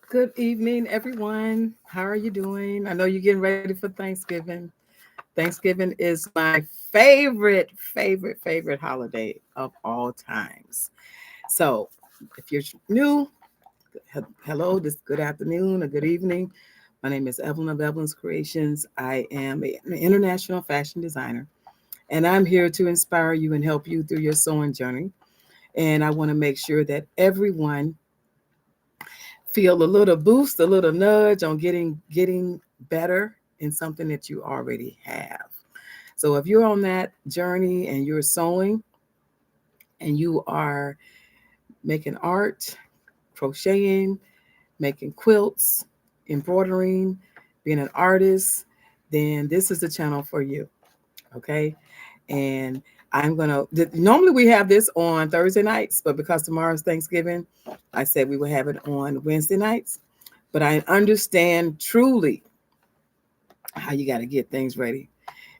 Good evening, everyone. How are you doing? I know you're getting ready for Thanksgiving. Thanksgiving is my favorite holiday of all times. So, if you're new, hello, this good afternoon or good evening. My name is Evelyn of Evelyn's Creations. I am an international fashion designer, and I'm here to inspire you and help you through your sewing journey. And I want to make sure that everyone feel a little boost, a little nudge on getting better in something that you already have. So if you're on that journey and you're sewing and you are making art, crocheting, making quilts, embroidering, being an artist, then this is the channel for you. Okay. And normally we have this on Thursday nights, but because tomorrow's Thanksgiving, I said we will have it on Wednesday nights. But I understand truly how you got to get things ready,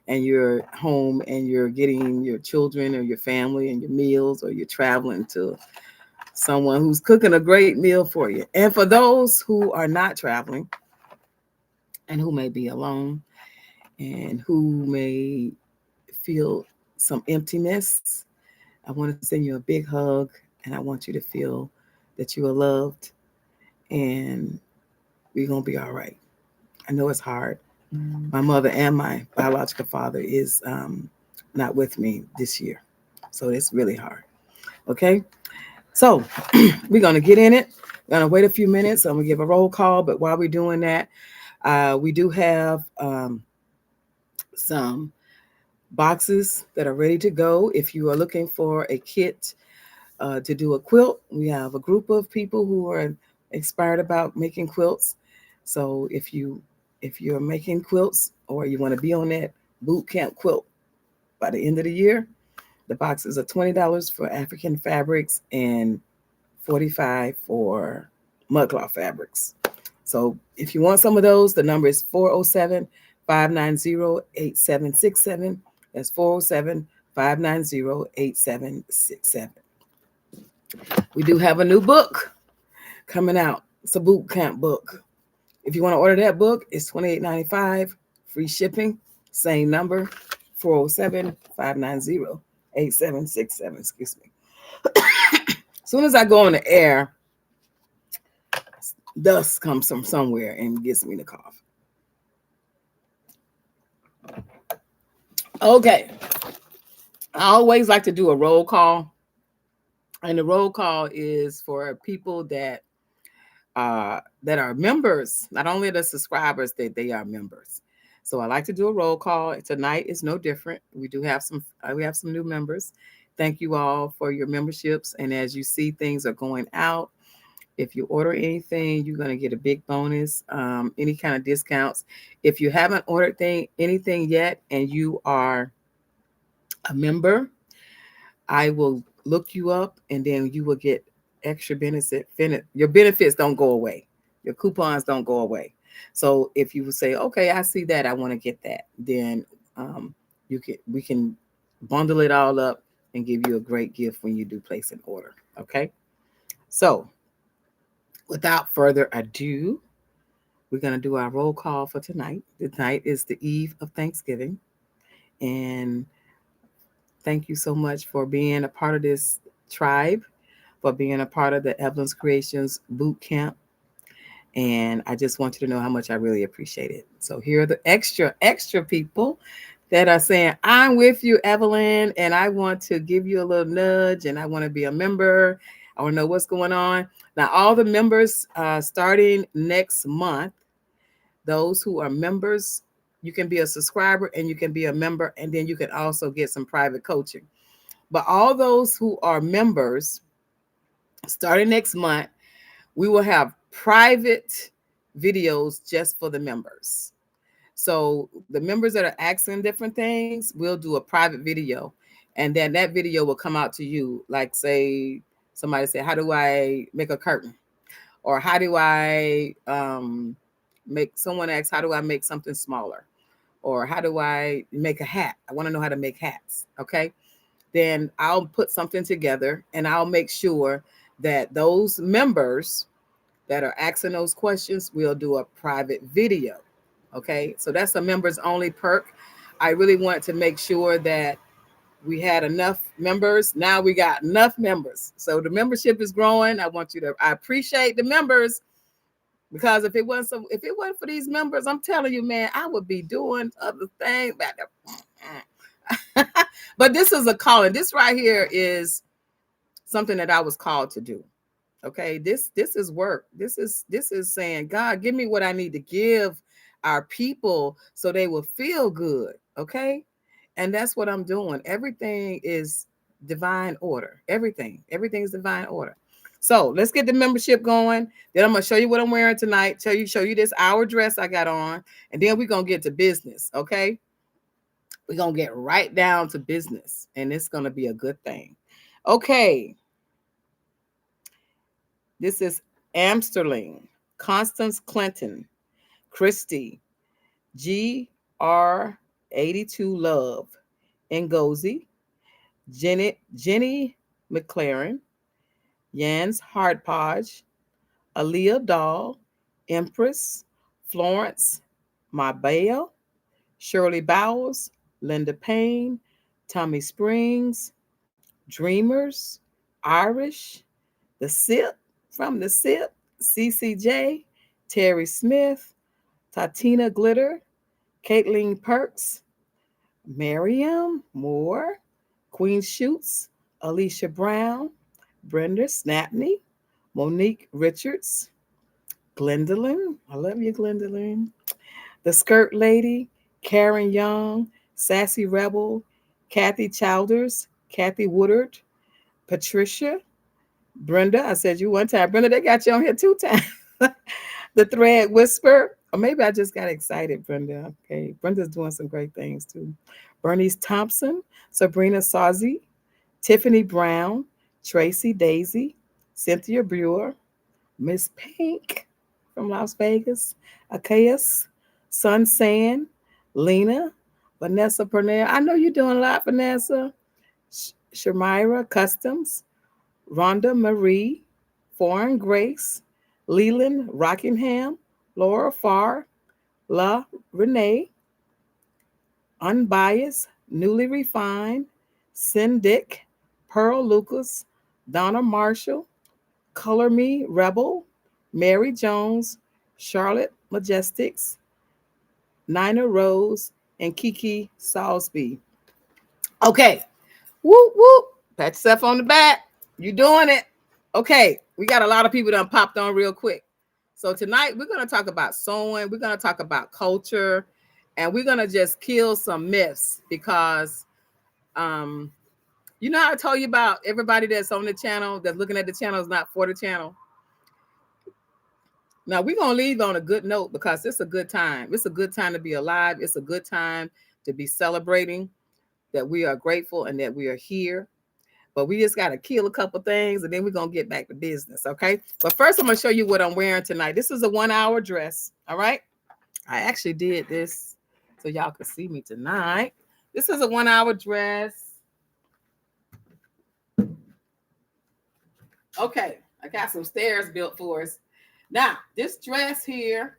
and you're home and you're getting your children or your family and your meals, or you're traveling to someone who's cooking a great meal for you. And for those who are not traveling and who may be alone and who may feel some emptiness, I want to send you a big hug, and I want you to feel that you are loved, and we're going to be all right. I know it's hard. My mother and my biological father is not with me this year. So it's really hard. Okay. So we're going to get in it. We're going to wait a few minutes. I'm going to give a roll call. But while we're doing that, we do have some boxes that are ready to go. If you are looking for a kit to do a quilt, we have a group of people who are inspired about making quilts. So if you're making quilts or you want to be on that boot camp quilt by the end of the year, the boxes are $20 for African fabrics and 45 for mud cloth fabrics. So if you want some of those, the number is 407-590-8767. That's 407-590-8767. We do have a new book coming out. It's a boot camp book. If you want to order that book, it's $28.95, free shipping, same number, 407-590-8767. Excuse me. As soon as I go on the air, dust comes from somewhere and gets me to cough. Okay. I always like to do a roll call. And the roll call is for people that are members, not only the subscribers, that they are members. So I like to do a roll call. Tonight is no different. We have some new members. Thank you all for your memberships. And as you see, things are going out. If you order anything, you're going to get a big bonus, any kind of discounts. If you haven't ordered anything yet and you are a member, I will look you up and then you will get extra benefit. Your benefits don't go away. Your coupons don't go away. So if you say, okay, I see that, I want to get that, then we can bundle it all up and give you a great gift when you do place an order. Okay. So without further ado, we're going to do our roll call for tonight. Tonight is the eve of Thanksgiving. And thank you so much for being a part of this tribe, for being a part of the Evelyn's Creations boot camp. And I just want you to know how much I really appreciate it. So here are the extra people that are saying, I'm with you, Evelyn, and I want to give you a little nudge, and I want to be a member. I want to know what's going on. Now, all the members starting next month, those who are members, you can be a subscriber and you can be a member, and then you can also get some private coaching. But all those who are members, starting next month, we will have private videos just for the members. So the members that are asking different things, we'll do a private video. And then that video will come out to you. Like, say, somebody say, how do I make a curtain? Or how do I someone asks, how do I make something smaller? Or how do I make a hat? I want to know how to make hats. Okay. Then I'll put something together and I'll make sure that those members that are asking those questions, we'll do a private video. Okay, so that's a members only perk. I really want to make sure that we had enough members. Now we got enough members. So the membership is growing. I appreciate the members, because if it wasn't for these members, I'm telling you, man, I would be doing other things back there. But this is a calling. This right here is something that I was called to do. Okay, this is work. This is saying, God, give me what I need to give our people so they will feel good. Okay, and that's what I'm doing. Everything is divine order. Everything is divine order. So let's get the membership going. Then I'm gonna show you what I'm wearing tonight. Show you this hour dress I got on, and then we're gonna get to business. Okay, we're gonna get right down to business, and it's gonna be a good thing. Okay. This is Amsterling, Constance Clinton, Christy, GR82 Love, Ngozi, Jenny McLaren, Jans Hardpodge, Aaliyah Dahl, Empress, Florence Mabelle, Shirley Bowles, Linda Payne, Tommy Springs, Dreamers, Irish, The Sip, from The Sip, CCJ, Terry Smith, Tatina Glitter, Caitlin Perks, Miriam Moore, Queen Shoots, Alicia Brown, Brenda Snapney, Monique Richards, Glendolyn, I love you, Glendolyn, The Skirt Lady, Karen Young, Sassy Rebel, Kathy Childers, Kathy Woodard, Patricia, Brenda, I said you one time. Brenda, they got you on here 2 times. The Thread Whisper. Or maybe I just got excited, Brenda. Okay. Brenda's doing some great things too. Bernice Thompson, Sabrina Sazi, Tiffany Brown, Tracy Daisy, Cynthia Brewer, Miss Pink from Las Vegas, Achaeus, Sun Sand, Lena, Vanessa Purnell. I know you're doing a lot, Vanessa. Shamira Customs, Rhonda Marie, Foreign Grace, Leland Rockingham, Laura Farr, La Renee, Unbiased, Newly Refined, Syndic, Pearl Lucas, Donna Marshall, Color Me Rebel, Mary Jones, Charlotte Majestics, Nina Rose, and Kiki Salisbury. Okay, whoop whoop. Pat yourself on the back. You doing it. Okay, we got a lot of people that popped on real quick. So tonight we're going to talk about sewing. We're going to talk about culture, and we're going to just kill some myths because, you know how I told you about everybody that's on the channel, that's looking at the channel is not for the channel. Now we're going to leave on a good note because it's a good time. It's a good time to be alive. It's a good time to be celebrating that we are grateful and that we are here. But we just got to kill a couple things and then we're going to get back to business, okay? But first, I'm going to show you what I'm wearing tonight. This is a 1-hour dress, all right? I actually did this so y'all could see me tonight. This is a 1-hour dress. Okay, I got some stairs built for us. Now, this dress here,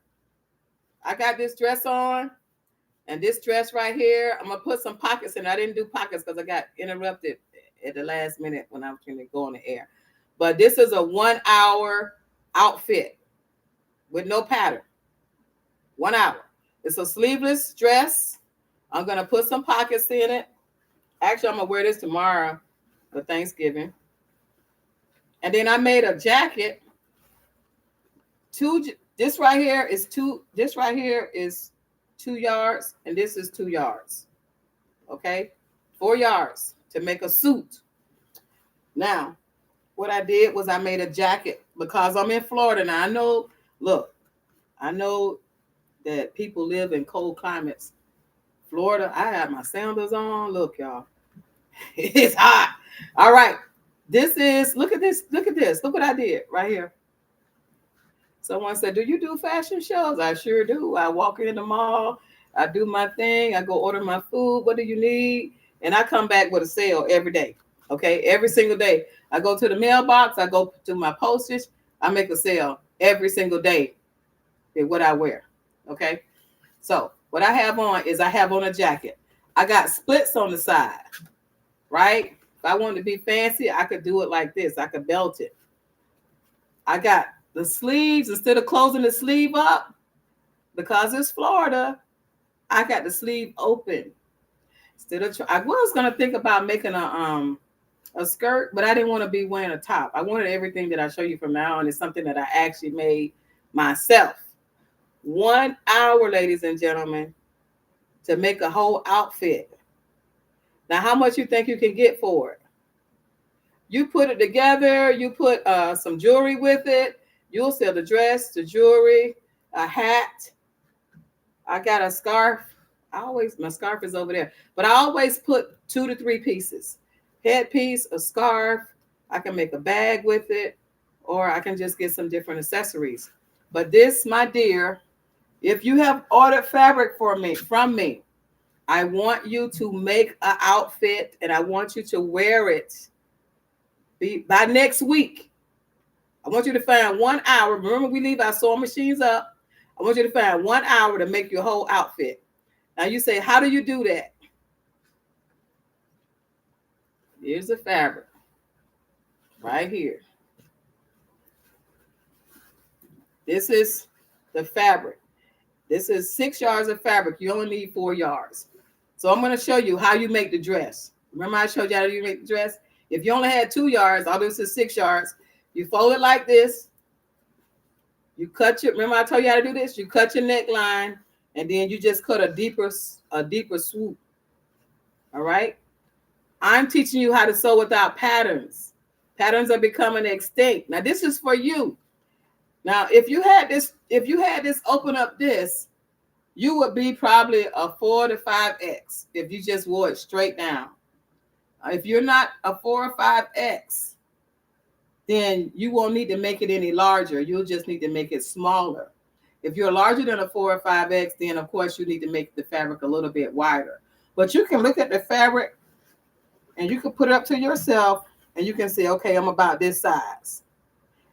I got this dress on, and this dress right here, I'm going to put some pockets in. I didn't do pockets because I got interrupted at the last minute when I was trying to go on the air. But this is a 1-hour outfit with no pattern. 1 hour. It's a sleeveless dress. I'm going to put some pockets in it. Actually, I'm going to wear this tomorrow for Thanksgiving. And then I made a jacket. This right here is 2 yards, and this is 2 yards. Okay? 4 yards to make a suit. Now, what I did was I made a jacket because I'm in Florida now. I know that people live in cold climates. Florida, I have my sandals on. Look, y'all. It's hot. All right. Look at this. Look what I did right here. Someone said, do you do fashion shows? I sure do. I walk in the mall. I do my thing. I go order my food. What do you need? And I come back with a sale every day. Okay, every single day. I go to the mailbox. I go do my postage. I make a sale every single day with what I wear. Okay. So what I have on is I have on a jacket. I got splits on the side, right? If I wanted to be fancy, I could do it like this. I could belt it. I got the sleeves, instead of closing the sleeve up, because it's Florida, I got the sleeve open. Instead of I was gonna think about making a skirt, but I didn't want to be wearing a top. I wanted everything that I show you from now on is something that I actually made myself. 1 hour, ladies and gentlemen, to make a whole outfit. Now, how much you think you can get for it? You put it together, you put some jewelry with it, you'll sell the dress, the jewelry, a hat. I got a scarf. My scarf is over there, but I always put 2 to 3 pieces. Headpiece, a scarf. I can make a bag with it, or I can just get some different accessories. But this, my dear, if you have ordered fabric from me, I want you to make an outfit and I want you to wear it by next week. I want you to find 1 hour. Remember, we leave our sewing machines up. I want you to find 1 hour to make your whole outfit. Now you say, how do you do that? Here's the fabric right here. This is the fabric. This is 6 yards of fabric. You only need 4 yards. So I'm going to show you how you make the dress. Remember I showed you how you make the dress? If you only had 2 yards, all this is 6 yards. You fold it like this. You cut your, remember I told you how to do this? You cut your neckline and then you just cut a deeper swoop. All right? I'm teaching you how to sew without patterns. Patterns are becoming extinct. Now this is for you. Now, if you had this open up this, you would be probably a 4 to 5X if you just wore it straight down. If you're not a 4 or 5X, then you won't need to make it any larger. You'll just need to make it smaller. If you're larger than a 4 or 5X, then of course you need to make the fabric a little bit wider. But you can look at the fabric and you can put it up to yourself and you can say, okay, I'm about this size.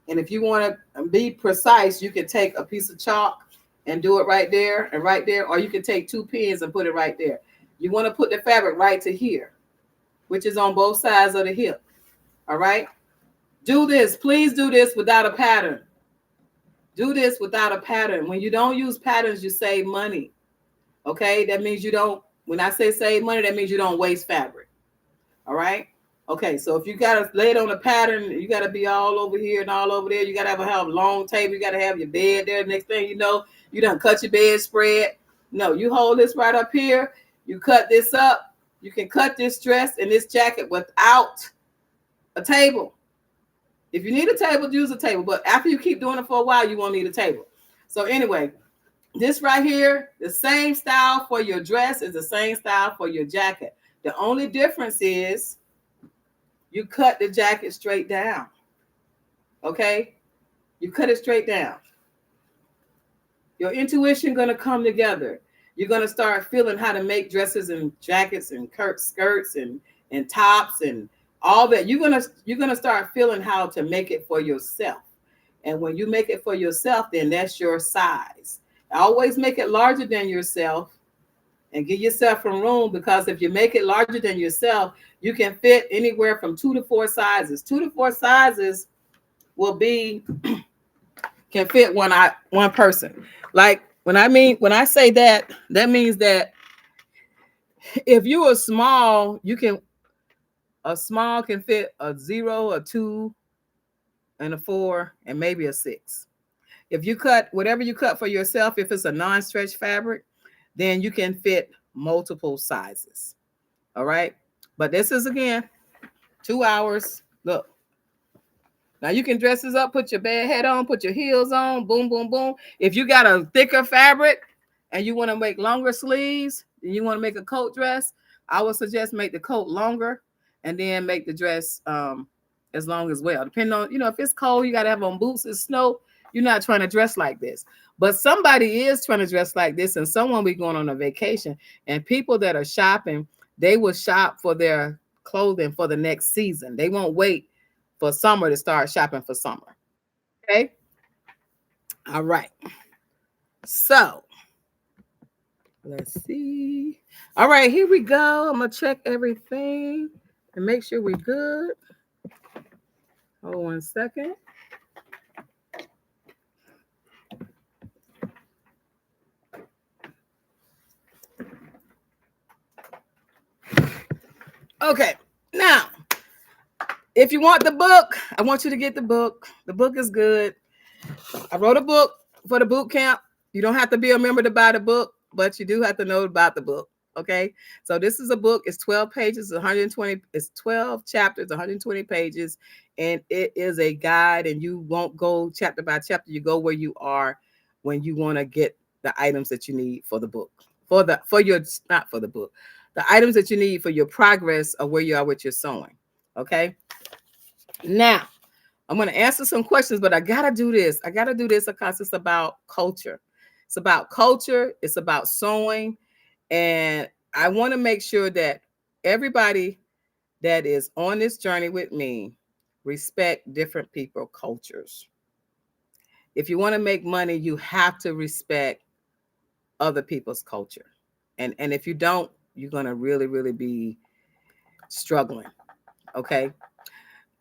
And if you want to be precise, you can take a piece of chalk and do it right there and right there, or you can take 2 pins and put it right there. You want to put the fabric right to here, which is on both sides of the hip. All right? Do this. Please do this without a pattern. Do this without a pattern. When you don't use patterns, you save money. Okay? That means you don't, when I say save money, that means you don't waste fabric. All right? Okay, so if you got to lay it on a pattern, you got to be all over here and all over there. You got to have a long table. You got to have your bed there. Next thing you know, you done cut your bedspread. No, you hold this right up here. You cut this up. You can cut this dress and this jacket without a table. If you need a table, use a table. But after you keep doing it for a while, you won't need a table. So anyway, this right here, the same style for your dress is the same style for your jacket. The only difference is you cut the jacket straight down. Okay? You cut it straight down. Your intuition going to come together. You're going to start feeling how to make dresses and jackets and skirts and tops and all that. You're going to start feeling how to make it for yourself. And when you make it for yourself, then that's your size. Always make it larger than yourself and give yourself some room, because if you make it larger than yourself, you can fit anywhere from 2 to 4 sizes. 2 to 4 sizes can fit one person. Like when I say that, that means that if you are small, a small can fit a 0, a 2, and a 4, and maybe a 6. If you cut whatever you cut for yourself, if it's a non-stretch fabric, then you can fit multiple sizes. All right. But this is, again, 2 hours. Look. Now you can dress this up, put your bed head on, put your heels on, boom, boom, boom. If you got a thicker fabric and you want to make longer sleeves and you want to make a coat dress, I would suggest make the coat longer and then make the dress as long as well. Depending on, if it's cold, you got to have on boots, it's snow. You're not trying to dress like this. But somebody is trying to dress like this, and someone be going on a vacation. And people that are shopping, they will shop for their clothing for the next season. They won't wait for summer to start shopping for summer. Okay. All right. So let's see. All right, here we go. I'm gonna check everything and make sure we're good. Hold 1 second. Okay. Now, if you want the book, I want you to get the book. The book is good. I wrote a book for the boot camp. You don't have to be a member to buy the book, but you do have to know about the book. Okay. So this is a book. It's 12 pages, 120. It's 12 chapters, 120 pages, and it is a guide. And you won't go chapter by chapter. You go where you are when you want to get the items that you need for the book. For your not for the book, the items that you need for your progress of where you are with your sewing. Okay. Now I'm going to answer some questions, but I got to do this. I got to do this because it's about culture. It's about culture. It's about sewing. And I want to make sure that everybody that is on this journey with me respect different people cultures. If you want to make money, you have to respect other people's culture. And if you don't, you're going to really, really be struggling. Okay.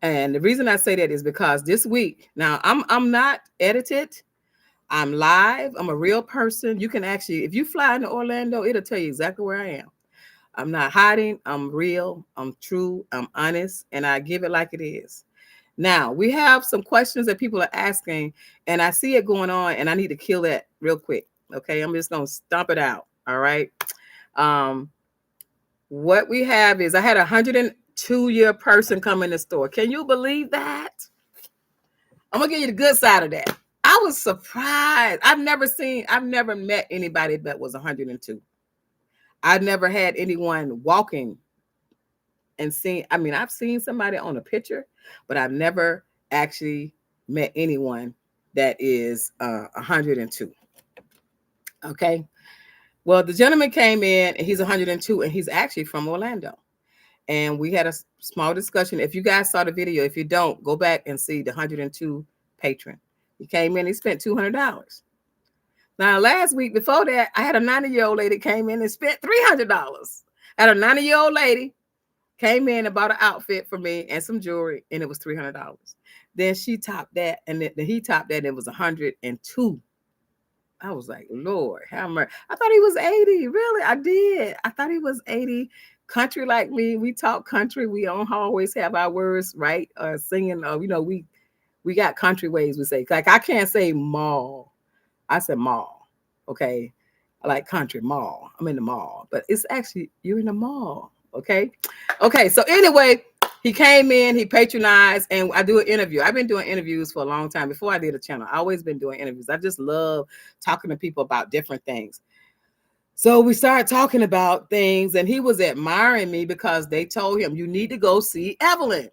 And the reason I say that is because this week, now I'm not edited. I'm live. I'm a real person. You can actually, if you fly into Orlando, it'll tell you exactly where I am. I'm not hiding. I'm real. I'm true. I'm honest. And I give it like it is. Now, we have some questions that people are asking, and I see it going on, and I need to kill that real quick. Okay. I'm just going to stomp it out. All right. Um, what we have is I had a 102-year person come in the store. Can you believe that? I'm going to give you the good side of that. I was surprised. I've never met anybody that was 102. I've never had anyone walking and seen, I mean, I've seen somebody on a picture, but I've never actually met anyone that is 102. Okay. Well, the gentleman came in and he's 102 and he's actually from Orlando. And we had a small discussion. If you guys saw the video, if you don't, go back and see the 102 patron. He came in, he spent $200. Now, last week before that, I had a 90-year-old lady came in and spent $300. I had a 90-year-old lady came in and bought an outfit for me and some jewelry, and it was $300. Then she topped that, and then he topped that, and it was 102. I was like, Lord, how much? I thought he was 80. Really? I did. I thought he was 80. Country like me, we talk country. We don't always have our words right or singing. We got country ways we say. Like I can't say mall. I said mall. Okay. I like country mall. I'm in the mall, but it's actually you're in the mall. Okay. Okay. So anyway, he came in, he patronized, and I do an interview. I've been doing interviews for a long time before I did a channel. I always been doing interviews. I just love talking to people about different things. So we started talking about things, and he was admiring me because they told him, you need to go see Evelyn.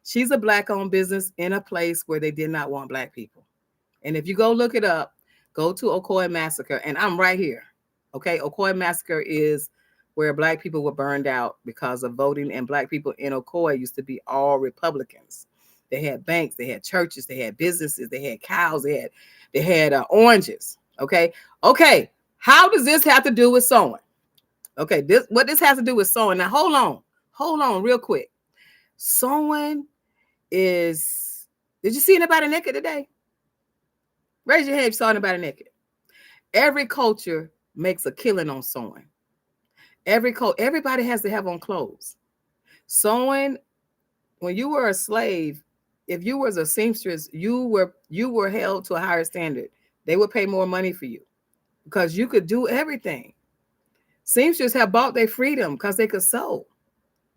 She's a Black-owned business in a place where they did not want Black people. And if you go look it up, go to Ocoee Massacre, and I'm right here. Okay, Ocoee Massacre is where Black people were burned out because of voting, and Black people in Ocoee used to be all Republicans. They had banks, they had churches, they had businesses, they had cows, they had oranges. Okay. How does this have to do with sewing? Okay, what this has to do with sewing. Now, hold on real quick. Sewing is, did you see anybody naked today? Raise your hand if you saw anybody naked. Every culture makes a killing on sewing. Everybody has to have on clothes. Sewing, when you were a slave, if you was a seamstress, you were held to a higher standard. They would pay more money for you because you could do everything. Seamsters have bought their freedom because they could sew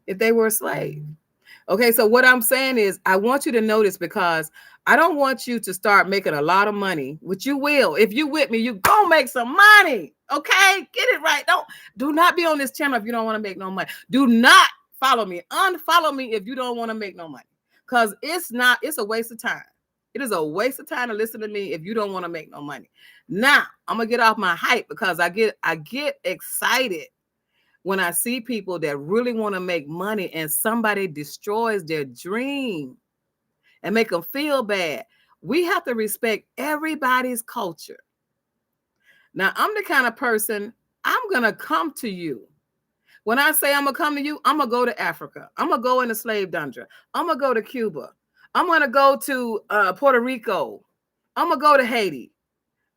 if they were a slave. Okay, so what I'm saying is I want you to notice because I don't want you to start making a lot of money, which you will. If you with me, you gonna make some money. Okay, get it right. Do not be on this channel if you don't want to make no money. Do not follow me. Unfollow me if you don't want to make no money. Because it's a waste of time. It is a waste of time to listen to me if you don't want to make no money. Now, I'm gonna get off my hype because I get excited when I see people that really want to make money and somebody destroys their dream and make them feel bad. We have to respect everybody's culture. Now, I'm the kind of person, I'm going to come to you. When I say I'm going to come to you, I'm going to go to Africa. I'm going to go in the slave tundra. I'm going to go to Cuba. I'm going to go to Puerto Rico. I'm going to go to Haiti.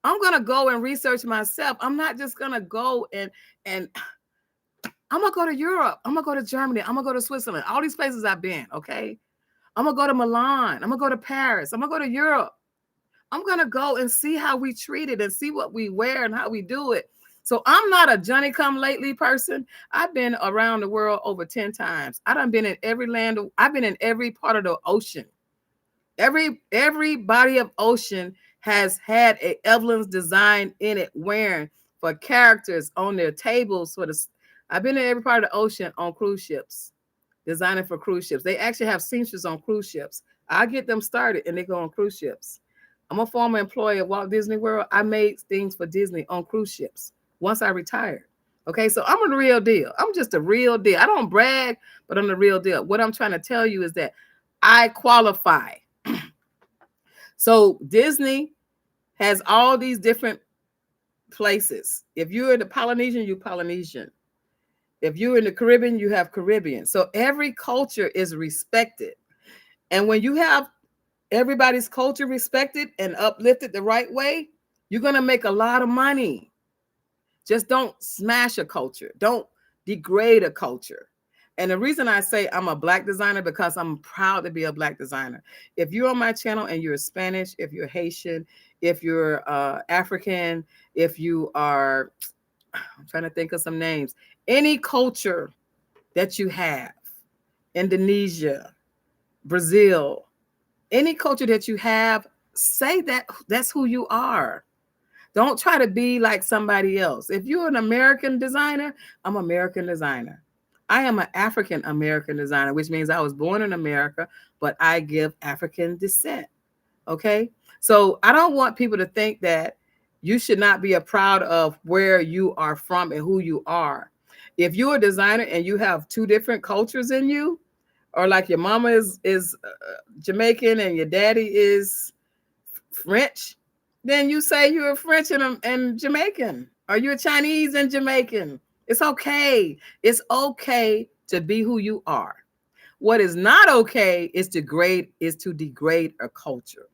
I'm going to go and research myself. I'm not just going to go and I'm going to go to Europe. I'm going to go to Germany. I'm going to go to Switzerland. All these places I've been, okay? I'm going to go to Milan. I'm going to go to Paris. I'm going to go to Europe. I'm going to go and see how we treat it and see what we wear and how we do it. So I'm not a Johnny come lately person. I've been around the world over 10 times. I done been in every land. I've been in every part of the ocean. Every body of ocean has had a Evelyn's design in it wearing for characters on their tables. I've been in every part of the ocean on cruise ships, designing for cruise ships. They actually have seamstresses on cruise ships. I get them started and they go on cruise ships. I'm a former employee of Walt Disney World. I made things for Disney on cruise ships once I retired. Okay, so I'm a real deal. I'm just a real deal. I don't brag, but I'm the real deal. What I'm trying to tell you is that I qualify. So Disney has all these different places. If you're in the Polynesian, you're Polynesian. If you're in the Caribbean, you have Caribbean. So every culture is respected. And when you have everybody's culture respected and uplifted the right way, you're going to make a lot of money. Just don't smash a culture. Don't degrade a culture. And the reason I say I'm a Black designer, because I'm proud to be a Black designer. If you're on my channel and you're Spanish, if you're Haitian, if you're African, if you are, I'm trying to think of some names, any culture that you have, Indonesia, Brazil, any culture that you have, say that that's who you are. Don't try to be like somebody else. If you're an American designer, I'm American designer. I am an African American designer, which means I was born in America, but I give African descent. Okay. So I don't want people to think that you should not be proud of where you are from and who you are. If you're a designer and you have two different cultures in you, or like your mama is Jamaican and your daddy is French, then you say you're French and Jamaican, or you're Chinese and Jamaican. It's okay. It's okay to be who you are. What is not okay is to degrade a culture.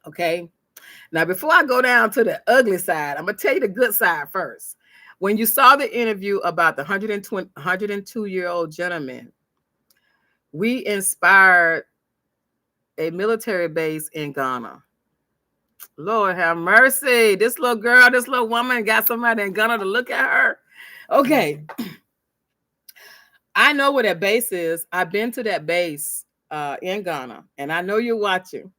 Okay. Now, before I go down to the ugly side, I'm gonna tell you the good side first. When you saw the interview about the 102-year-old gentleman, we inspired a military base in Ghana. Lord have mercy. This little girl, this little woman got somebody in Ghana to look at her. Okay. I know where that base is. I've been to that base in Ghana, and I know you're watching.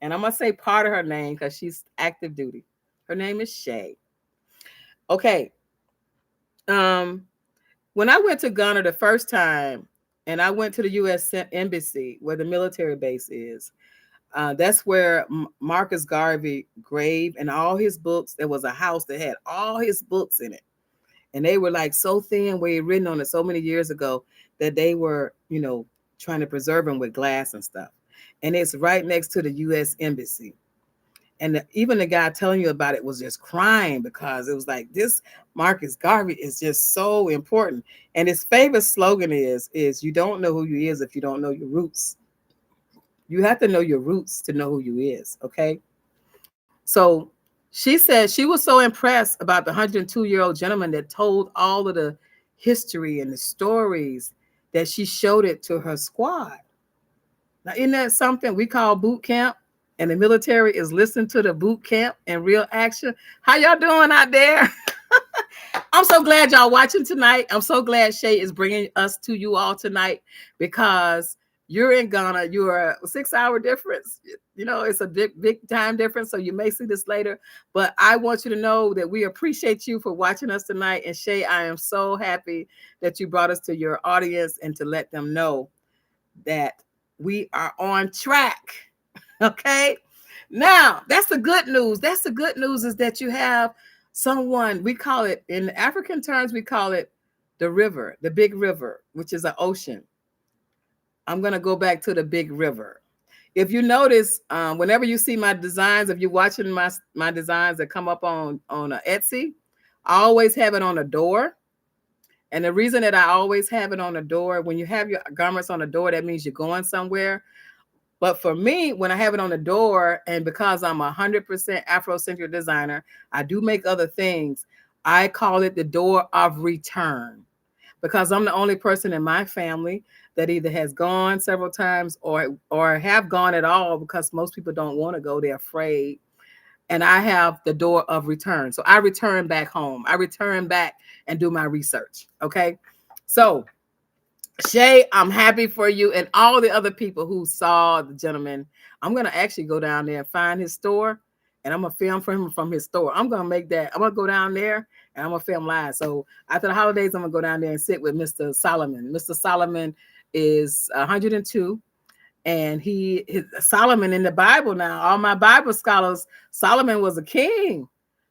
And I'm going to say part of her name because she's active duty. Her name is Shay. Okay. When I went to Ghana the first time, and I went to the U.S. Embassy where the military base is, that's where Marcus Garvey grave and all his books. There was a house that had all his books in it. And they were like so thin, where he written on it so many years ago that they were, trying to preserve them with glass and stuff. And it's right next to the U.S. Embassy. And even the guy telling you about it was just crying, because it was like, this Marcus Garvey is just so important. And his favorite slogan is you don't know who you is if you don't know your roots. You have to know your roots to know who you is. Okay. So she said she was so impressed about the 102-year-old gentleman that told all of the history and the stories that she showed it to her squad. Now, isn't that something we call boot camp? And the military is listening to the boot camp and real action. How y'all doing out there? I'm so glad y'all watching tonight. I'm so glad Shay is bringing us to you all tonight, because you're in Ghana. You're a 6-hour difference. It's a big time difference. So you may see this later, but I want you to know that we appreciate you for watching us tonight. And Shay, I am so happy that you brought us to your audience and to let them know that we are on track. Okay. Now, that's the good news. That's the good news, is that you have someone, we call it, in African terms, we call it the river, the big river, which is an ocean. I'm going to go back to the big river. if you notice, whenever you see my designs, if you're watching my designs that come up on Etsy, I always have it on a door. And the reason that I always have it on the door, when you have your garments on the door, that means you're going somewhere. But for me, when I have it on the door, and because I'm 100% Afrocentric designer, I do make other things. I call it the door of return, because I'm the only person in my family that either has gone several times or have gone at all, because most people don't want to go. They're afraid. And I have the door of return. So I return back home. I return back and do my research. Okay. So Shay, I'm happy for you and all the other people who saw the gentleman. I'm going to actually go down there and find his store, and I'm going to film for him from his store. I'm going to make that. I'm going to go down there and I'm going to film live. So after the holidays, I'm going to go down there and sit with Mr. Solomon. Mr. Solomon is 102. And Solomon in the Bible now, all my Bible scholars, Solomon was a king.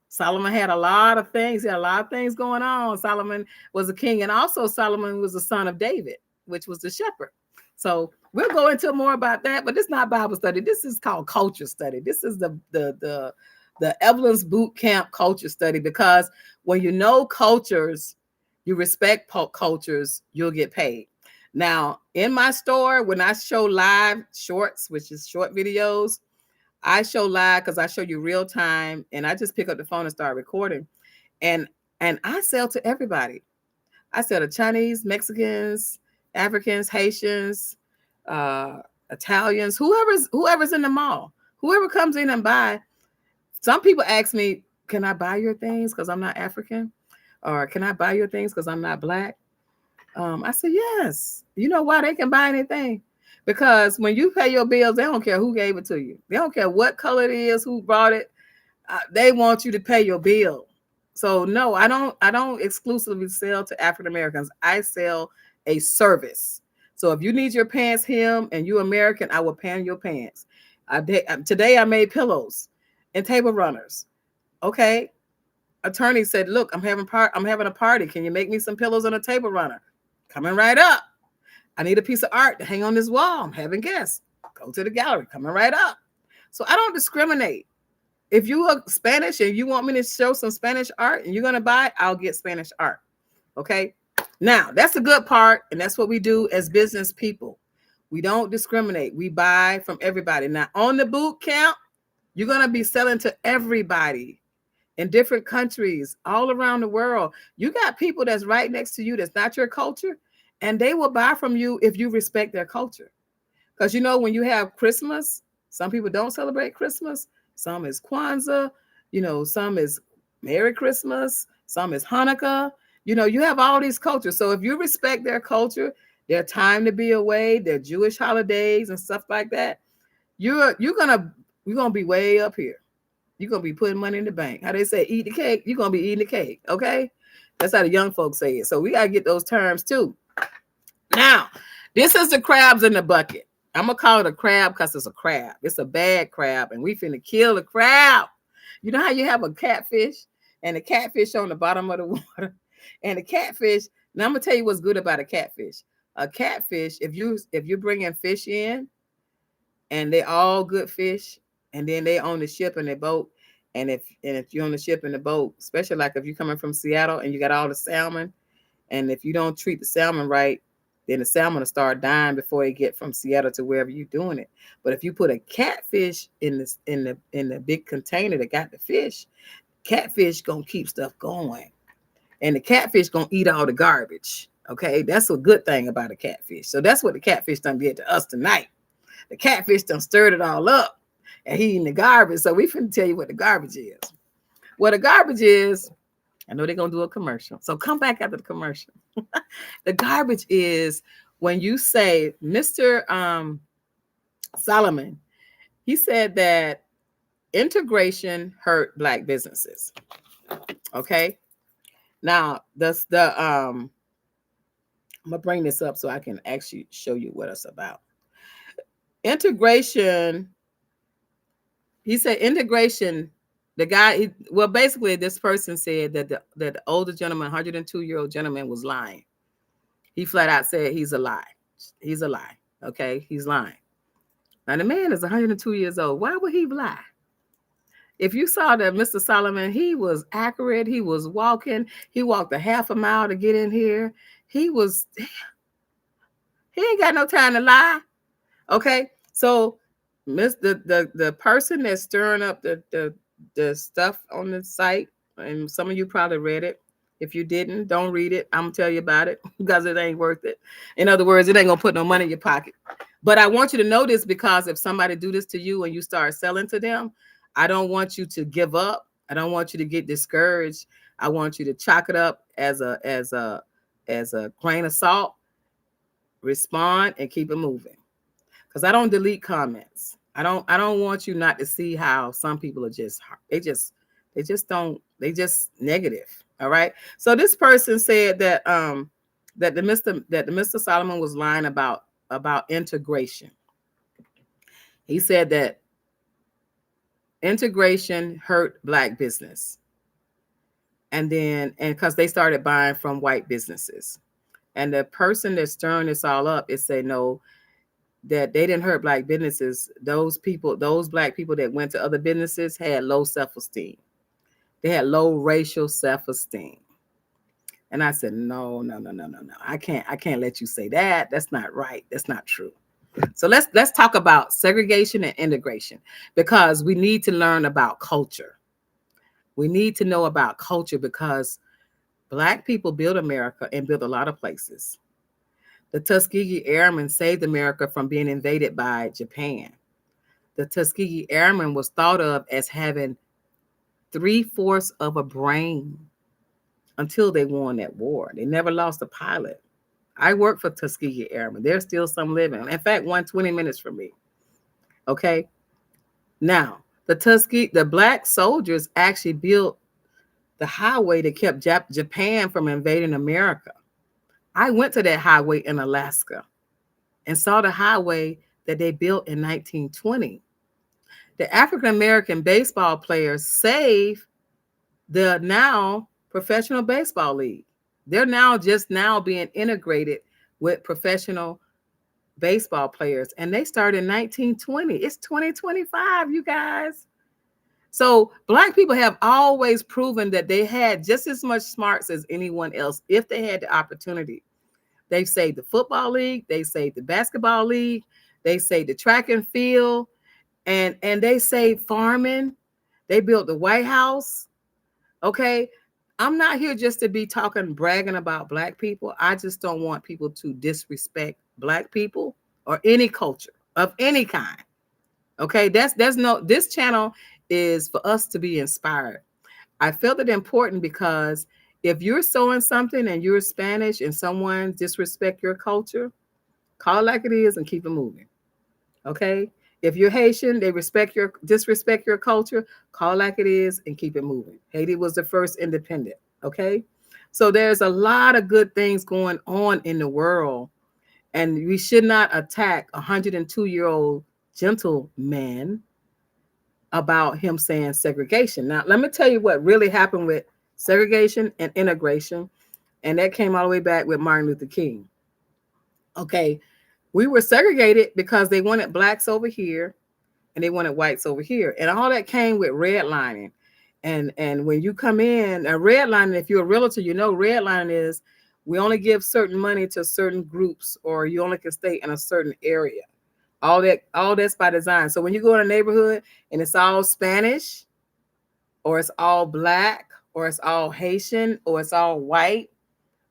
Solomon had a lot of things. He had a lot of things going on. Solomon was a king. And also Solomon was the son of David, which was the shepherd. So we'll go into more about that, but this is not Bible study. This is called culture study. This is the Evelyn's Boot Camp culture study, because when you know cultures, you respect cultures, you'll get paid. Now, in my store, when I show live shorts, which is short videos, I show live because I show you real time, and I just pick up the phone and start recording. And I sell to everybody. I sell to Chinese, Mexicans, Africans, Haitians, Italians, whoever's in the mall, whoever comes in and buy. Some people ask me, can I buy your things because I'm not African? Or can I buy your things because I'm not Black? I said, yes. You know why they can buy anything? Because when you pay your bills, they don't care who gave it to you. They don't care what color it is, who brought it. They want you to pay your bill. So no, I don't exclusively sell to African Americans. I sell a service. So if you need your pants hemmed and you're American, I will pan your pants. Today I made pillows and table runners. Okay. Attorney said, look, I'm having a party. Can you make me some pillows and a table runner? Coming right up. I need a piece of art to hang on this wall. I'm having guests. Go to the gallery. Coming right up. So I don't discriminate. If you are Spanish and you want me to show some Spanish art and you're going to buy it, I'll get Spanish art. Okay. Now, that's the good part. And that's what we do as business people. We don't discriminate. We buy from everybody. Now, on the boot camp, you're going to be selling to everybody in different countries all around the world. You got people that's right next to you that's not your culture, and they will buy from you if you respect their culture. Because you know, when you have Christmas, some people don't celebrate Christmas. Some is Kwanzaa, some is Merry Christmas, some is Hanukkah. You have all these cultures. So if you respect their culture, their time to be away, their Jewish holidays and stuff like that, you're gonna be way up here. You're going to be putting money in the bank. How they say, eat the cake, you're going to be eating the cake, okay? That's how the young folks say it. So we got to get those terms too. Now, this is the crabs in the bucket. I'm going to call it a crab because it's a crab. It's a bad crab, and we finna kill the crab. You know how you have a catfish, and the catfish on the bottom of the water? And the catfish, now I'm going to tell you what's good about a catfish. A catfish, if you're bringing fish in, and they're all good fish, and then they on the ship and the boat. And if you're on the ship and the boat, especially like if you're coming from Seattle and you got all the salmon, and if you don't treat the salmon right, then the salmon will start dying before they get from Seattle to wherever you're doing it. But if you put a catfish in the big container that got the fish, catfish gonna keep stuff going, and the catfish gonna eat all the garbage. Okay, that's a good thing about a catfish. So that's what the catfish done did to us tonight. The catfish done stirred it all up. And he eating the garbage. So we finna tell you what the garbage is. What the garbage is, I know they're going to do a commercial. So come back after the commercial. The garbage is when you say, Mr. Solomon, he said that integration hurt Black businesses. Okay. Now, I'm going to bring this up so I can actually show you what it's about. Integration. He said integration, basically this person said that the older gentleman, 102-year-old gentleman, was lying. He flat out said he's a lie. He's a lie. Okay, he's lying. Now the man is 102 years old. Why would he lie? If you saw that Mr. Solomon, he was accurate. He was walking. He walked a half a mile to get in here. He was. He ain't got no time to lie. Okay, so the person that's stirring up the stuff on the site, and some of you probably read it. If you didn't, don't read it. I'm gonna tell you about it because it ain't worth it. In other words, it ain't gonna put no money in your pocket. But I want you to know this, because if somebody do this to you and you start selling to them, I don't want you to give up. I don't want you to get discouraged. I want you to chalk it up as a grain of salt, respond, and keep it moving. Because I don't delete comments. I don't want you not to see how some people are just they just negative. All right. So this person said that the Mr. Solomon was lying about integration. He said that integration hurt black business. And because they started buying from white businesses. And the person that's stirring this all up is saying no, that they didn't hurt black businesses. Those black people that went to other businesses had low self-esteem. They had low racial self-esteem. And I said, no. I can't let you say that. That's not right. That's not true. So let's talk about segregation and integration, because we need to learn about culture. We need to know about culture because black people built America and built a lot of places. The Tuskegee Airmen saved America from being invaded by Japan. The Tuskegee Airmen was thought of as having 3/4 of a brain until they won that war. They never lost a pilot. I work for Tuskegee Airmen. There's still some living. In fact, 20 minutes from me. Okay. Now, the black soldiers actually built the highway that kept Japan from invading America. I went to that highway in Alaska and saw the highway that they built in 1920. The African American baseball players saved the now professional baseball league. They're now being integrated with professional baseball players, and they started in 1920. It's 2025, you guys. So black people have always proven that they had just as much smarts as anyone else if they had the opportunity. They saved the football league, they saved the basketball league, they saved the track and field, and they saved farming. They built the White House. Okay. I'm not here just to be bragging about black people. I just don't want people to disrespect black people or any culture of any kind. Okay. This channel is for us to be inspired. I felt it important because if you're sewing something and you're Spanish and someone disrespect your culture, call it like it is and keep it moving. Okay. If you're Haitian, they disrespect your culture, call it like it is and keep it moving. Haiti was the first independent. Okay. So there's a lot of good things going on in the world, and we should not attack a 102-year-old gentleman about him saying segregation. Now, let me tell you what really happened with segregation and integration. And that came all the way back with Martin Luther King. Okay. We were segregated because they wanted blacks over here and they wanted whites over here. And all that came with redlining. And when you come in, a redlining, if you're a realtor, you know redlining is we only give certain money to certain groups, or you only can stay in a certain area. All that's by design. So when you go in a neighborhood and it's all Spanish, or it's all black, or it's all Haitian, or it's all white,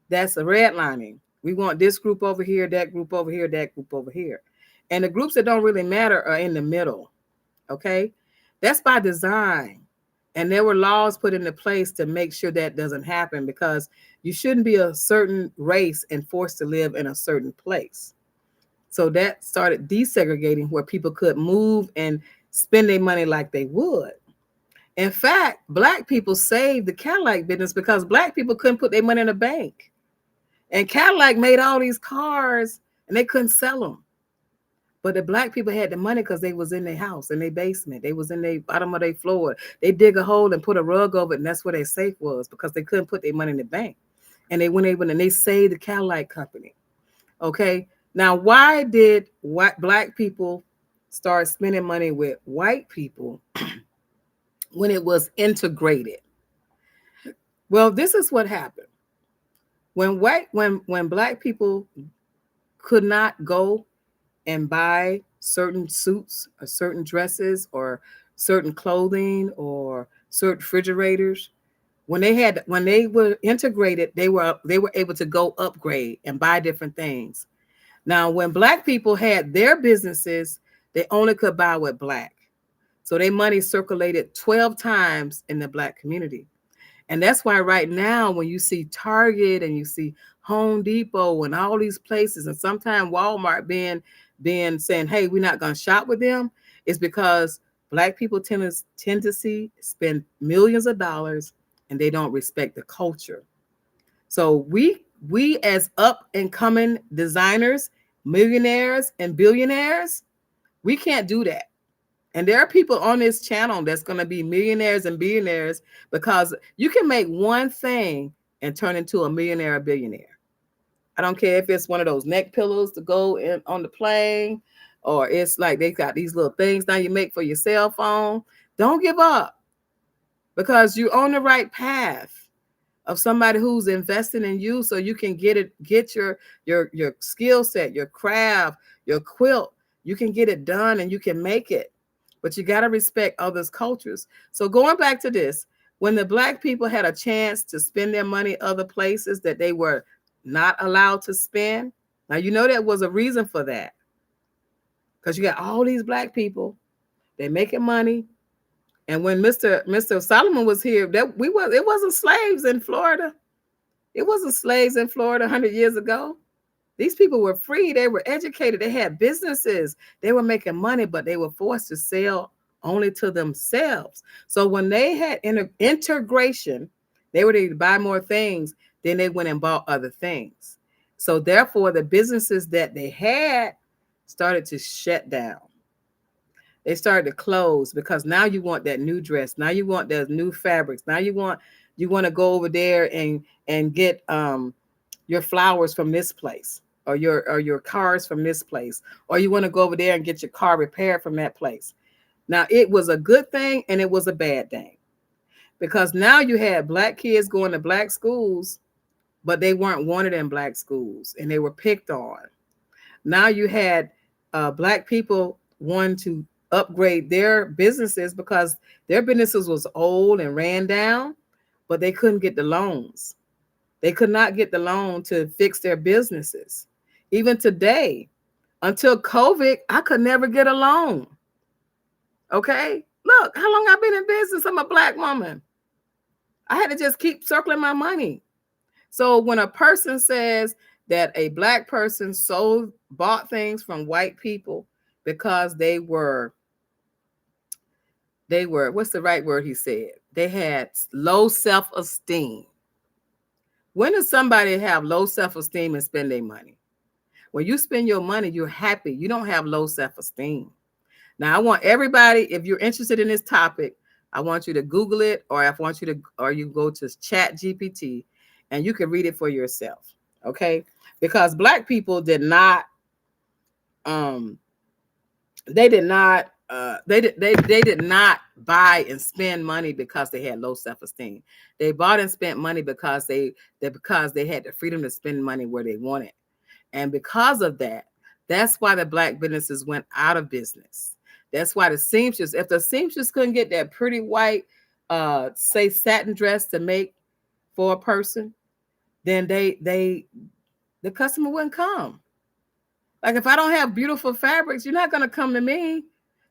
that's a redlining. We want this group over here, that group over here, that group over here. And the groups that don't really matter are in the middle. Okay? That's by design. And there were laws put into place to make sure that doesn't happen, because you shouldn't be a certain race and forced to live in a certain place. So that started desegregating where people could move and spend their money like they would. In fact, black people saved the Cadillac business because black people couldn't put their money in a bank. And Cadillac made all these cars and they couldn't sell them. But the black people had the money because they was in their house, in their basement. They was in the bottom of their floor. They dig a hole and put a rug over it, and that's where their safe was, because they couldn't put their money in the bank. And they went able and they saved the Cadillac company. Okay. Now, why did black people started spending money with white people when it was integrated. Well, this is what happened. When black people could not go and buy certain suits or certain dresses or certain clothing or certain refrigerators, when they were integrated, they were able to go upgrade and buy different things. Now, when black people had their businesses, they only could buy with black. So their money circulated 12 times in the black community. And that's why right now, when you see Target and you see Home Depot and all these places, and sometimes Walmart being saying, "Hey, we're not going to shop with them," is because black people tend to see spend millions of dollars and they don't respect the culture. So we as up and coming designers, millionaires and billionaires, we can't do that. And there are people on this channel that's going to be millionaires and billionaires because you can make one thing and turn into a millionaire or billionaire. I don't care if it's one of those neck pillows to go in on the plane, or it's like they got these little things now you make for your cell phone. Don't give up because you're on the right path of somebody who's investing in you so you can get your skill set, your craft, your quilt. You can get it done and you can make it. But you got to respect others' cultures. So going back to this, when the black people had a chance to spend their money other places that they were not allowed to spend, now you know there was a reason for that. Because you got all these black people, they're making money. And when Mr. Solomon was here, it wasn't slaves in Florida. It wasn't slaves in Florida 100 years ago. These people were free. They were educated. They had businesses. They were making money, but they were forced to sell only to themselves. So when they had integration, they were able to buy more things. Then they went and bought other things. So therefore, the businesses that they had started to shut down. They started to close because now you want that new dress. Now you want those new fabrics. Now you want to go over there and get your flowers from this place, or your cars from this place, or you want to go over there and get your car repaired from that place. Now it was a good thing and it was a bad thing because now you had black kids going to black schools, but they weren't wanted in black schools and they were picked on. Now you had black people wanting to upgrade their businesses because their businesses was old and ran down, but they couldn't get the loans. They could not get the loan to fix their businesses. Even today, until COVID, I could never get a loan. Okay? Look, how long I've been in business? I'm a black woman. I had to just keep circling my money. So when a person says that a black person bought things from white people because they were, what's the right word he said? They had low self-esteem. When does somebody have low self-esteem and spend their money? When you spend your money, you're happy. You don't have low self-esteem. Now, I want everybody, if you're interested in this topic, I want you to Google it, or you go to Chat GPT and you can read it for yourself. Okay? Because black people did not, they did not buy and spend money because they had low self-esteem. They bought and spent money because they had the freedom to spend money where they wanted. And because of that, that's why the black businesses went out of business. That's why the seamstress, if the seamstress couldn't get that pretty white, say satin dress to make for a person, then the customer wouldn't come. Like if I don't have beautiful fabrics, you're not going to come to me.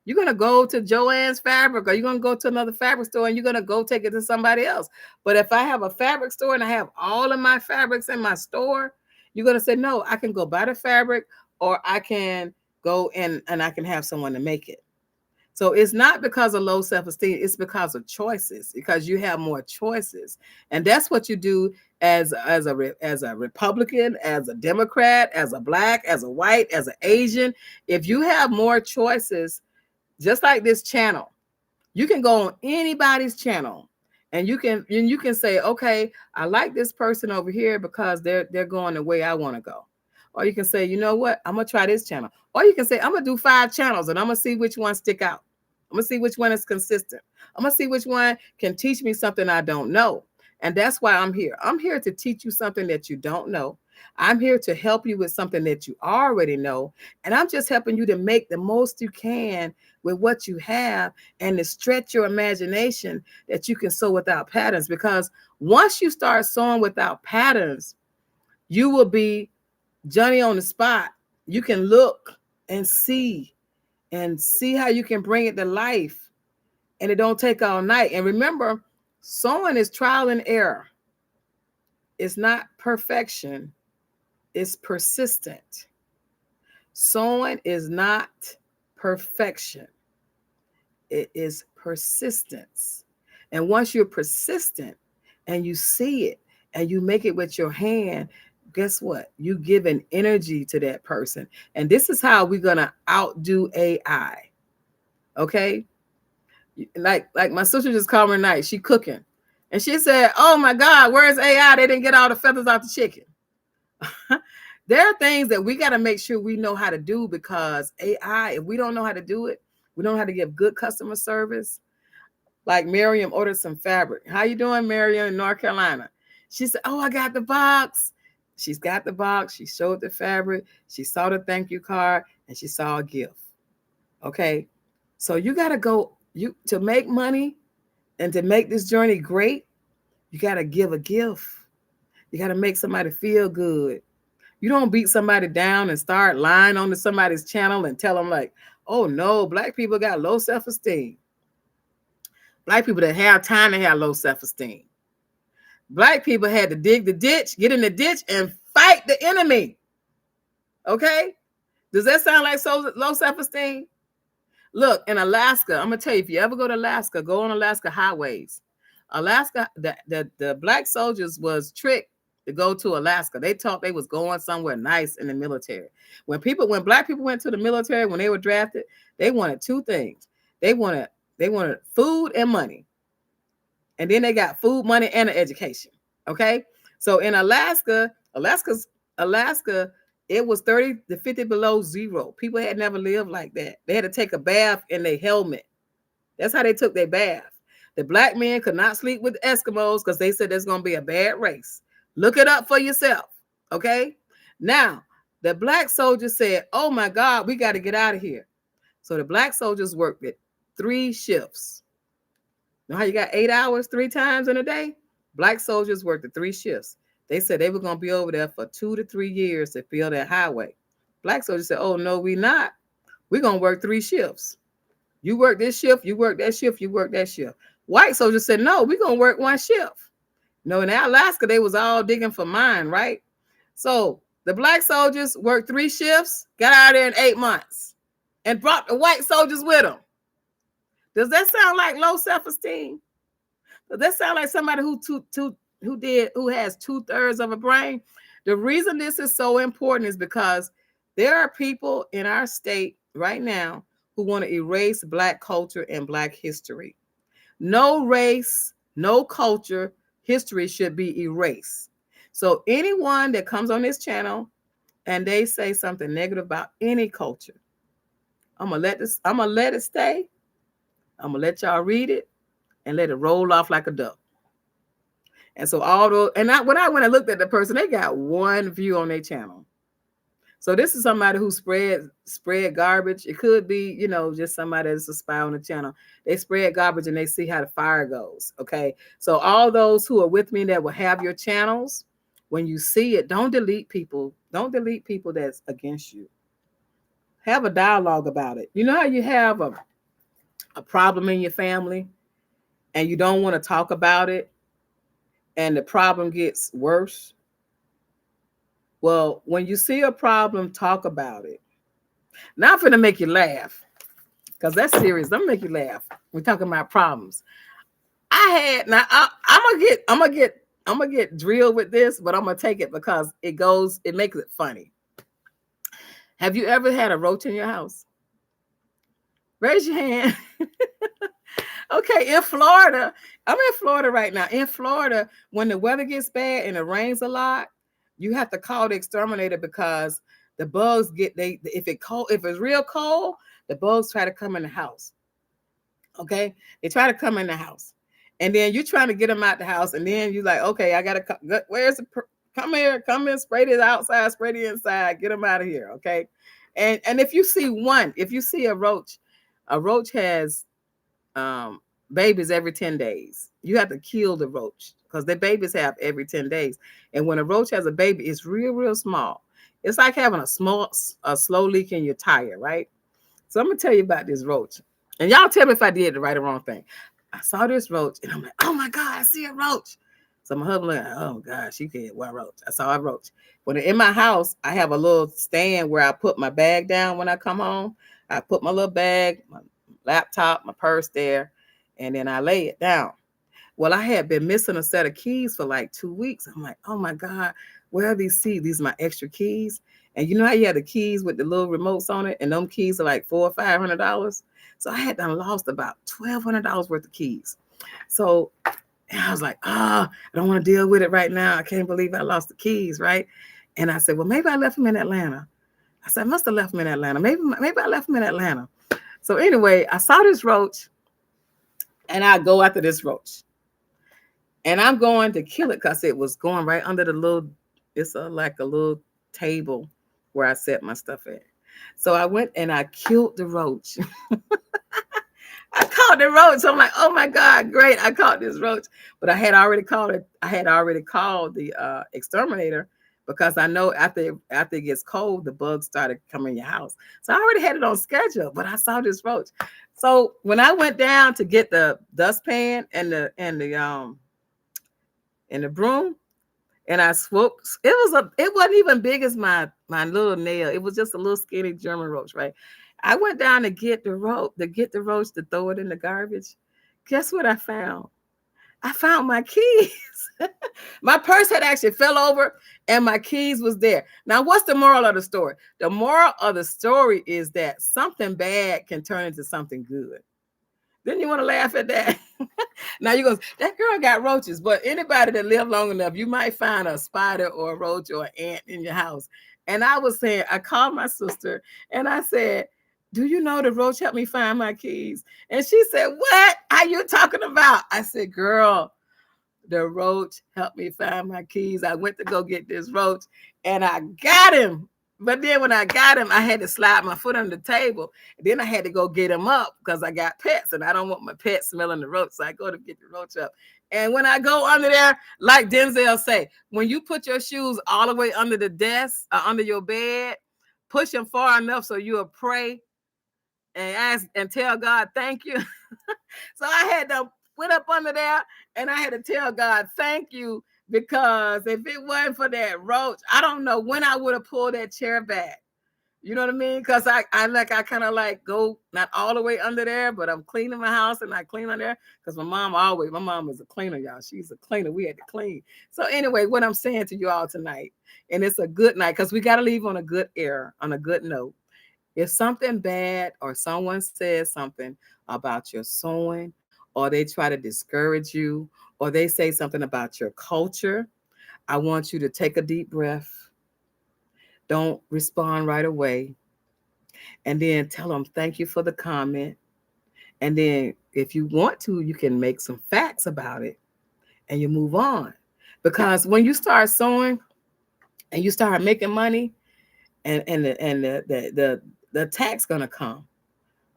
You're going to go to Joann's Fabric, or you're going to go to another fabric store and you're going to go take it to somebody else. But if I have a fabric store and I have all of my fabrics in my store, you're going to say, no, I can go buy the fabric, or I can go and I can have someone to make it. So it's not because of low self-esteem. It's because of choices, because you have more choices. And that's what you do as a Republican, as a Democrat, as a black, as a white, as an Asian. If you have more choices, just like this channel, you can go on anybody's channel and you can say, okay, I like this person over here because they're going the way I want to go. Or you can say, you know what, I'm gonna try this channel. Or you can say, I'm gonna do 5 channels and I'm gonna see which one stick out. I'm gonna see which one is consistent. I'm gonna see which one can teach me something I don't know. And that's why I'm here. I'm here to teach you something that you don't know. I'm here to help you with something that you already know. And I'm just helping you to make the most you can with what you have and to stretch your imagination that you can sow without patterns. Because once you start sowing without patterns, you will be Johnny on the spot. You can look and see how you can bring it to life. And it don't take all night. And remember, sowing is trial and error. It's not perfection. It's persistent. Sowing is not perfection. It is persistence. And once you're persistent and you see it and you make it with your hand, guess what? You give an energy to that person. And this is how we're going to outdo AI. Okay? Like my sister just called me tonight. She cooking. And she said, oh my God, where's AI? They didn't get all the feathers off the chicken. There are things that we got to make sure we know how to do, because AI, if we don't know how to do it, we don't know how to give good customer service. Like Miriam ordered some fabric. How you doing, Miriam, in North Carolina? She said, oh, I got the box. She's got the box. She showed the fabric. She saw the thank you card and she saw a gift. Okay. So you got to go, to make money and to make this journey great, you got to give a gift. You got to make somebody feel good. You don't beat somebody down and start lying onto somebody's channel and tell them like, oh no, Black people got low self-esteem. Black people that have time to have low self-esteem. Black people had to dig the ditch, get in the ditch and fight the enemy. Okay? Does that sound like so low self-esteem? Look, in Alaska, I'm going to tell you, if you ever go to Alaska, go on Alaska highways. Alaska, the Black soldiers was tricked to go to Alaska. They thought they was going somewhere nice in the military. When Black people went to the military, when they were drafted, they wanted 2 things. They wanted food and money. And then they got food, money, and an education. Okay? So in Alaska, it was 30 to 50 below zero. People had never lived like that. They had to take a bath in their helmet. That's how they took their bath. The Black men could not sleep with the Eskimos because they said there's going to be a bad race. Look it up for yourself. Okay? Now, the Black soldiers said, oh my God, we got to get out of here. So the Black soldiers worked at 3 shifts. Know how you got 8 hours 3 times in a day? Black soldiers worked at 3 shifts. They said they were going to be over there for 2 to 3 years to fill that highway. Black soldiers said, oh, no, we not. We're going to work 3 shifts. You work this shift, you work that shift, you work that shift. White soldiers said, no, we're going to work 1 shift. No, in Alaska, they was all digging for mine, right? So the Black soldiers worked 3 shifts, got out of there in 8 months, and brought the white soldiers with them. Does that sound like low self-esteem? Does that sound like somebody who has 2/3 of a brain? The reason this is so important is because there are people in our state right now who want to erase Black culture and Black history. No race, no culture, history should be erased. So anyone that comes on this channel and they say something negative about any culture, I'm gonna let it stay. I'm gonna let y'all read it and let it roll off like a duck. And so when I went and looked at the person, they got 1 view on their channel. So this is somebody who spread garbage. It could be, just somebody that's a spy on the channel. They spread garbage and they see how the fire goes. Okay. So all those who are with me that will have your channels, when you see it, don't delete people. Don't delete people that's against you. Have a dialogue about it. You know how you have a problem in your family and you don't want to talk about it and the problem gets worse? Well, when you see a problem, talk about it. Now I'm finna make you laugh, because that's serious. I'm gonna make you laugh. We're talking about problems. I'm gonna get drilled with this, but I'm gonna take it because it makes it funny. Have you ever had a roach in your house? Raise your hand. Okay, in Florida, I'm in Florida right now. In Florida, when the weather gets bad and it rains a lot, You have to call the exterminator because the bugs get they if it cold if it's real cold, the bugs try to come in the house. Okay, they try to come in the house, and then you're trying to get them out the house, and then you like, okay, I gotta where's the come here, spray this outside, spray the inside, get them out of here. Okay, and if you see one, if you see a roach has um babies every 10 days. You have to kill the roach because their babies have every 10 days. And when a roach has a baby, it's real small. It's like having a slow leak in your tire, right? So I'm gonna tell you about this roach. And y'all tell me if I did the right or wrong thing. I saw this roach and I'm like, oh my God, I see a roach. So my husband like, oh gosh, you can't one roach. I saw a roach. When in my house, I have a little stand where I put my bag down when I come home. I put my little bag, my laptop, my purse there, and then I lay it down. Well, I had been missing a set of keys for like 2 weeks. I'm like, oh my God, where are these keys? These are my extra keys. And you know how you have the keys with the little remotes on it, and them keys are like $400 or $500. So I had done lost about $1,200 worth of keys. So I was like, I don't want to deal with it right now. I can't believe I lost the keys, right? And I said, well, maybe I left them in Atlanta. I said, I must have left them in Atlanta. Maybe I left them in Atlanta. So anyway, I saw this roach, and I go after this roach. And I'm going to kill it because it was going right under the little, like a little table where I set my stuff at. So I went and I killed the roach. I caught the roach. So I'm like, oh my God, great. I caught this roach. But I had already called it. I had already called the exterminator because I know after it gets cold, the bugs started coming in your house. So I already had it on schedule, but I saw this roach. So when I went down to get the dustpan and the broom, and I swooped. It wasn't even big as my little nail. It was just a little skinny German roach, right? I went down to get the roach to throw it in the garbage. Guess what I found? I found my keys. My purse had actually fell over and my keys was there. Now, what's the moral of the story? The moral of the story is that something bad can turn into something good. Then you want to laugh at that? Now you go, that girl got roaches, but anybody that live long enough, you might find a spider or a roach or an ant in your house. And I was saying, I called my sister and I said, do you know the roach helped me find my keys? And she said, what are you talking about? I said, girl, the roach helped me find my keys. I went to go get this roach and I got him. But then when I got him, I had to slide my foot on the table. Then I had to go get him up because I got pets and I don't want my pets smelling the roach. So I go to get the roach up. And when I go under there, like Denzel say, when you put your shoes all the way under the desk or under your bed, push them far enough so you'll pray and ask and tell God, thank you. So I had to put up under there and I had to tell God, thank you. Because if it wasn't for that roach, I don't know when I would have pulled that chair back. You know what I mean? Because I kind of like go not all the way under there, but I'm cleaning my house and I clean under there. Because my mom is a cleaner, y'all. She's a cleaner. We had to clean. So anyway, what I'm saying to you all tonight, and it's a good night because we got to leave on a good air, on a good note. If something bad or someone says something about your sewing, or they try to discourage you, or they say something about your culture, I want you to take a deep breath. Don't respond right away. And then tell them thank you for the comment. And then if you want to, you can make some facts about it and you move on. Because when you start sewing and you start making money, the attack's gonna come.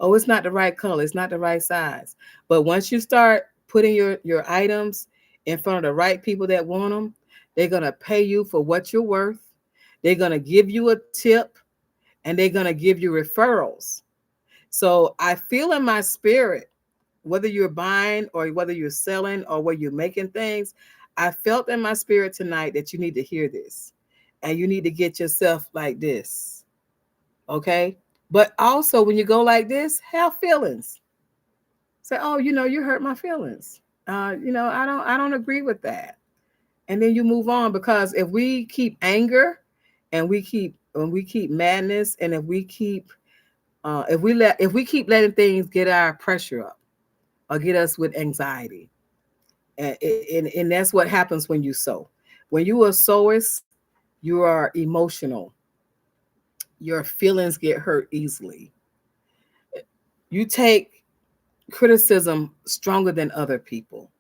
Oh, it's not the right color, it's not the right size. But once you start putting your items in front of the right people that want them, they're gonna pay you for what you're worth. They're gonna give you a tip and they're gonna give you referrals. So I feel in my spirit, whether you're buying or whether you're selling or whether you're making things, I felt in my spirit tonight that you need to hear this and you need to get yourself like this. Okay. But also when you go like this, have feelings. Say, oh, you hurt my feelings. I don't agree with that. And then you move on because if we keep anger and we keep madness and if we keep letting things get our pressure up or get us with anxiety, and that's what happens when you sow. When you are sowist, You are emotional. Your feelings get hurt easily. You take criticism stronger than other people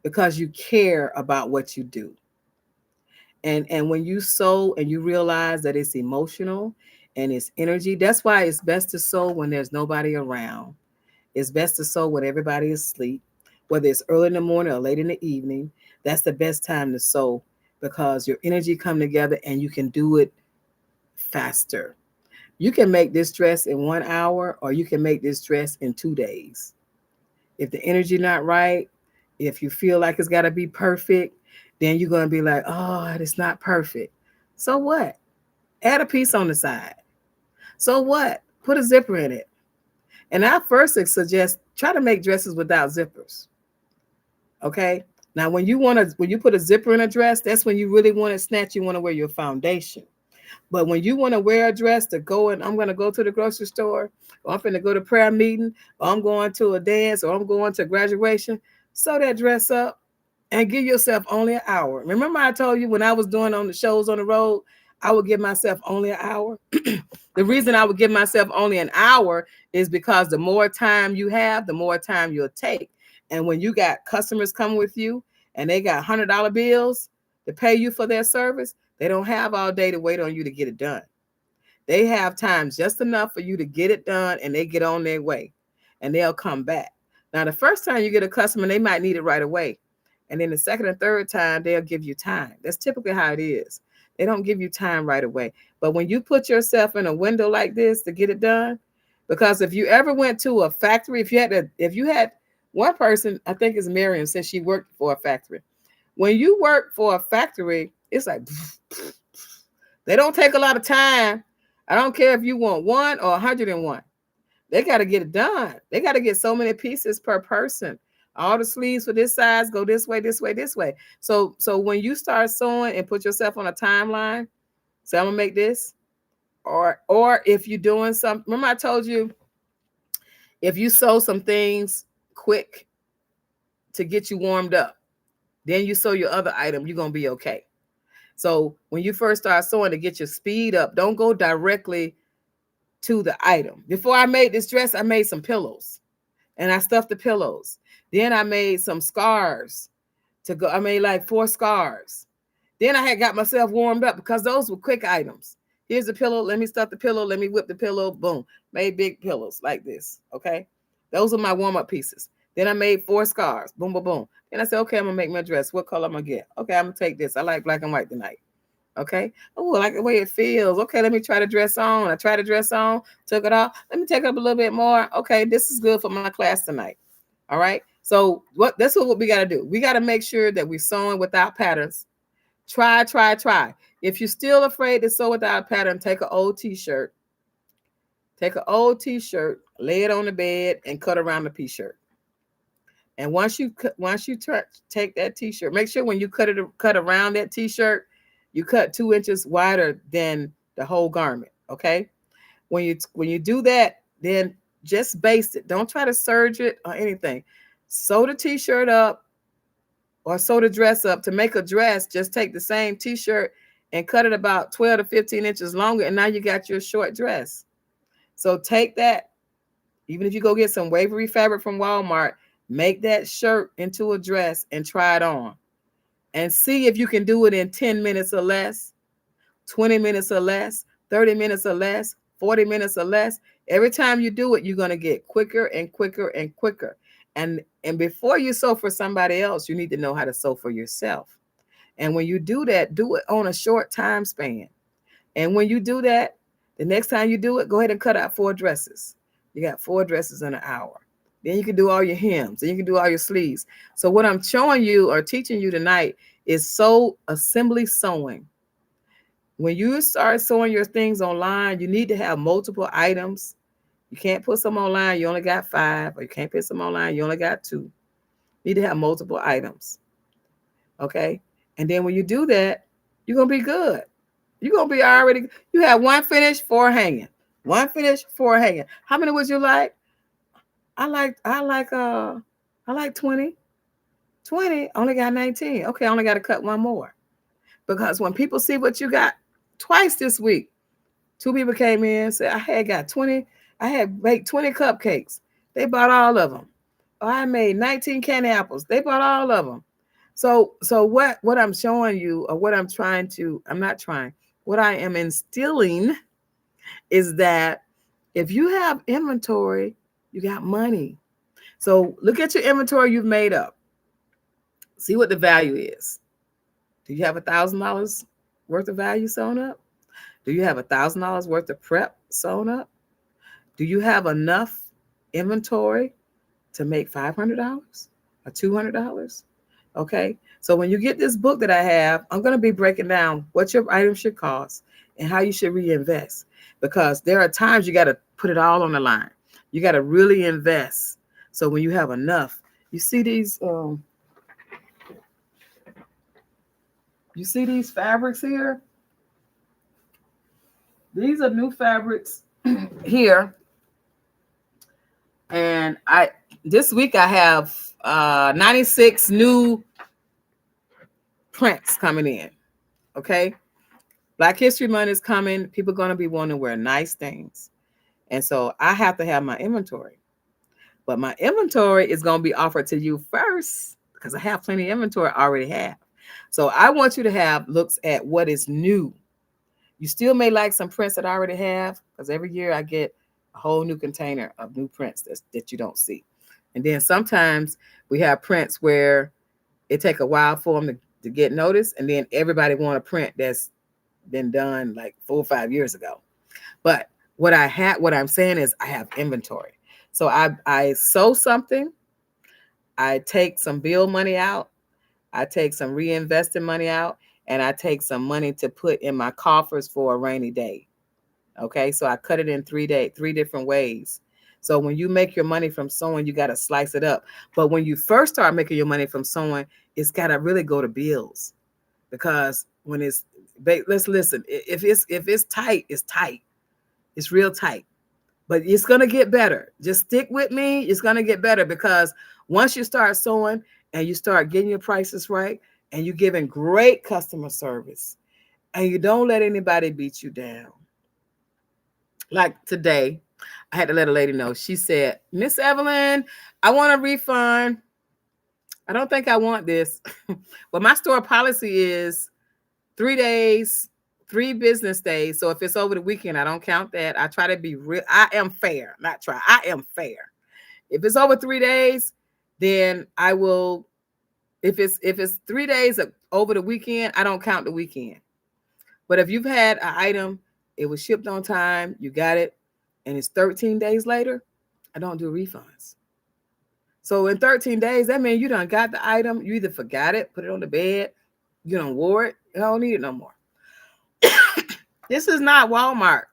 because you care about what you do. And when you sow and you realize that it's emotional and it's energy, that's why it's best to sow when there's nobody around. It's best to sow when everybody is asleep, whether it's early in the morning or late in the evening. That's the best time to sow because your energy come together and you can do it faster. You can make this dress in 1 hour or you can make this dress in 2 days. If the energy not right, if you feel like it's got to be perfect, then you're going to be like, oh, it's not perfect. So what? Add a piece on the side. So what? Put a zipper in it. And I first suggest try to make dresses without zippers. Okay. Now, when you put a zipper in a dress, that's when you really want to snatch. You want to wear your foundation. But when you want to wear a dress to go and I'm going to go to the grocery store, or I'm going to go to prayer meeting, or I'm going to a dance, or I'm going to graduation, sew that dress up and give yourself only an hour. Remember, I told you when I was doing on the shows on the road, I would give myself only an hour. The reason I would give myself only an hour is because the more time you have, the more time you'll take. And when you got customers coming with you and they got $100 bills to pay you for their service, they don't have all day to wait on you to get it done. They have time just enough for you to get it done and they get on their way and they'll come back. Now, the first time you get a customer, they might need it right away. And then the second and third time, they'll give you time. That's typically how it is. They don't give you time right away. But when you put yourself in a window like this to get it done, because if you ever went to a factory, if you had one person, I think it's Miriam, said she worked for a factory. When you work for a factory, it's like they don't take a lot of time. I don't care if you want one or 101. They got to get it done. They got to get so many pieces per person. All the sleeves for this size go this way, this way, this way. So when you start sewing and put yourself on a timeline, say I'm gonna make this, or if you're doing something. Remember I told you if you sew some things quick to get you warmed up, then you sew your other item, you're gonna be okay. So when you first start sewing to get your speed up, don't go directly to the item. Before I made this dress, I made some pillows and I stuffed the pillows. Then I made some scarves to go. I made like 4 scarves. Then I had got myself warmed up because those were quick items. Here's the pillow. Let me stuff the pillow. Let me whip the pillow. Boom. Made big pillows like this. Okay. Those are my warm-up pieces. Then I made 4 scarves. Boom, boom, boom. Then I said, okay, I'm going to make my dress. What color I'm going to get? Okay, I'm going to take this. I like black and white tonight. Okay. Oh, I like the way it feels. Okay, let me try the dress on. I tried the dress on, took it off. Let me take it up a little bit more. Okay, this is good for my class tonight. All right. So that's what we got to do. We got to make sure that we're sewing without patterns. Try. If you're still afraid to sew without a pattern, take an old t-shirt. Lay it on the bed and cut around the t-shirt. And once you take that t-shirt, make sure when you cut around that t-shirt, you cut 2 inches wider than the whole garment. Okay. When you do that, then just baste it. Don't try to serge it or anything. Sew the t-shirt up or sew the dress up. To make a dress, just take the same t-shirt and cut it about 12 to 15 inches longer. And now you got your short dress. So take that, even if you go get some wavery fabric from Walmart, make that shirt into a dress and try it on. And see if you can do it in 10 minutes or less, 20 minutes or less, 30 minutes or less, 40 minutes or less. Every time you do it, you're going to get quicker and quicker and quicker. And before you sew for somebody else, you need to know how to sew for yourself. And when you do that, do it on a short time span. And when you do that, the next time you do it, go ahead and cut out 4 dresses. You got 4 dresses in an hour. Then you can do all your hems and you can do all your sleeves. So what I'm showing you or teaching you tonight is sew assembly sewing. When you start sewing your things online, you need to have multiple items. You can't put some online, you only got 5, or you can't put some online, you only got 2. You need to have multiple items. Okay? And then when you do that, you're going to be good. You're going to be already, you have 1 finish, 4 hanging. 1 finish, 4 hanging. How many would you like? I like 20. 20, only got 19. Okay, I only got to cut 1 more. Because when people see what you got, twice this week, two people came in and said, I had baked 20 cupcakes. They bought all of them. Oh, I made 19 candy apples. They bought all of them. So what I'm showing you, or what I'm not trying, what I am instilling is that if you have inventory, you got money. So look at your inventory you've made up. See what the value is. Do you have $1,000 worth of value sewn up? Do you have $1,000 worth of prep sewn up? Do you have enough inventory to make $500 or $200? Okay. So when you get this book that I have, I'm going to be breaking down what your items should cost and how you should reinvest, because there are times you got to put it all on the line. You got to really invest. So when you have enough, you see these fabrics here. These are new fabrics here. And this week I have 96 new prints coming in. Okay. Black History Month is coming. People are going to be wanting to wear nice things. And so I have to have my inventory. But my inventory is going to be offered to you first, because I have plenty of inventory I already have. So I want you to have looks at what is new. You still may like some prints that I already have, because every year I get a whole new container of new prints that you don't see. And then sometimes we have prints where it take a while for them to get noticed, and then everybody want a print that's been done like 4 or 5 years ago. But what I'm saying is I have inventory. So I sew something, I take some bill money out, I take some reinvested money out, and I take some money to put in my coffers for a rainy day. Okay, so I cut it in 3 different ways. So when you make your money from sewing, you got to slice it up. But when you first start making your money from sewing, it's got to really go to bills, because when let's listen. If it's tight, it's tight. It's real tight. But it's going to get better. Just stick with me. It's going to get better, because once you start sewing and you start getting your prices right and you're giving great customer service and you don't let anybody beat you down. Like today, I had to let a lady know. She said, Miss Evelyn, I want a refund. I don't think I want this. But my store policy is 3 days, 3 business days. So if it's over the weekend, I don't count that. I try to be real. I am fair, not try. I am fair. If it's over 3 days, then I will. If it's 3 days over the weekend, I don't count the weekend. But if you've had an item, it was shipped on time, you got it, and it's 13 days later, I don't do refunds. So in 13 days, that means you done got the item. You either forgot it, put it on the bed, you done wore it. I don't need it no more. This is not Walmart,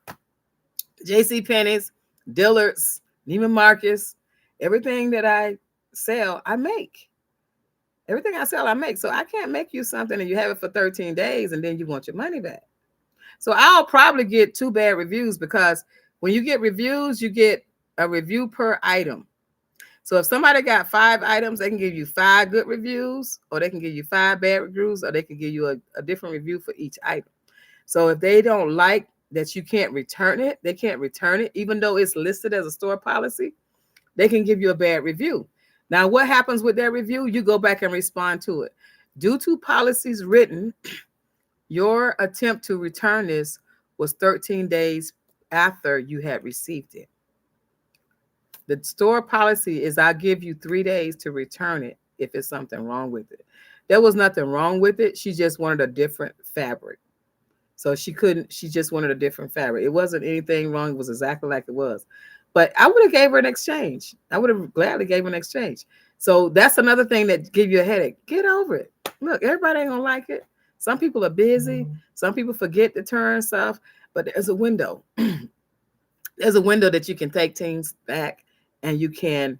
JCPenney's, Dillard's, Neiman Marcus. Everything that I sell, I make. Everything I sell, I make. So I can't make you something and you have it for 13 days and then you want your money back. So I'll probably get 2 bad reviews, because when you get reviews, you get a review per item. So if somebody got 5 items, they can give you 5 good reviews, or they can give you 5 bad reviews, or they can give you a different review for each item. So if they don't like that you can't return it, they can't return it, even though it's listed as a store policy, they can give you a bad review. Now, what happens with their review? You go back and respond to it. Due to policies written, your attempt to return this was 13 days after you had received it. The store policy is I'll give you 3 days to return it if it's something wrong with it. There was nothing wrong with it. She just wanted a different fabric. So she just wanted a different fabric. It wasn't anything wrong. It was exactly like it was. But I would have gave her an exchange. I would have gladly gave her an exchange. So that's another thing that give you a headache. Get over it. Look, everybody ain't gonna like it. Some people are busy. Some people forget to turn stuff. But there's a window. There's a window that you can take things back, and you can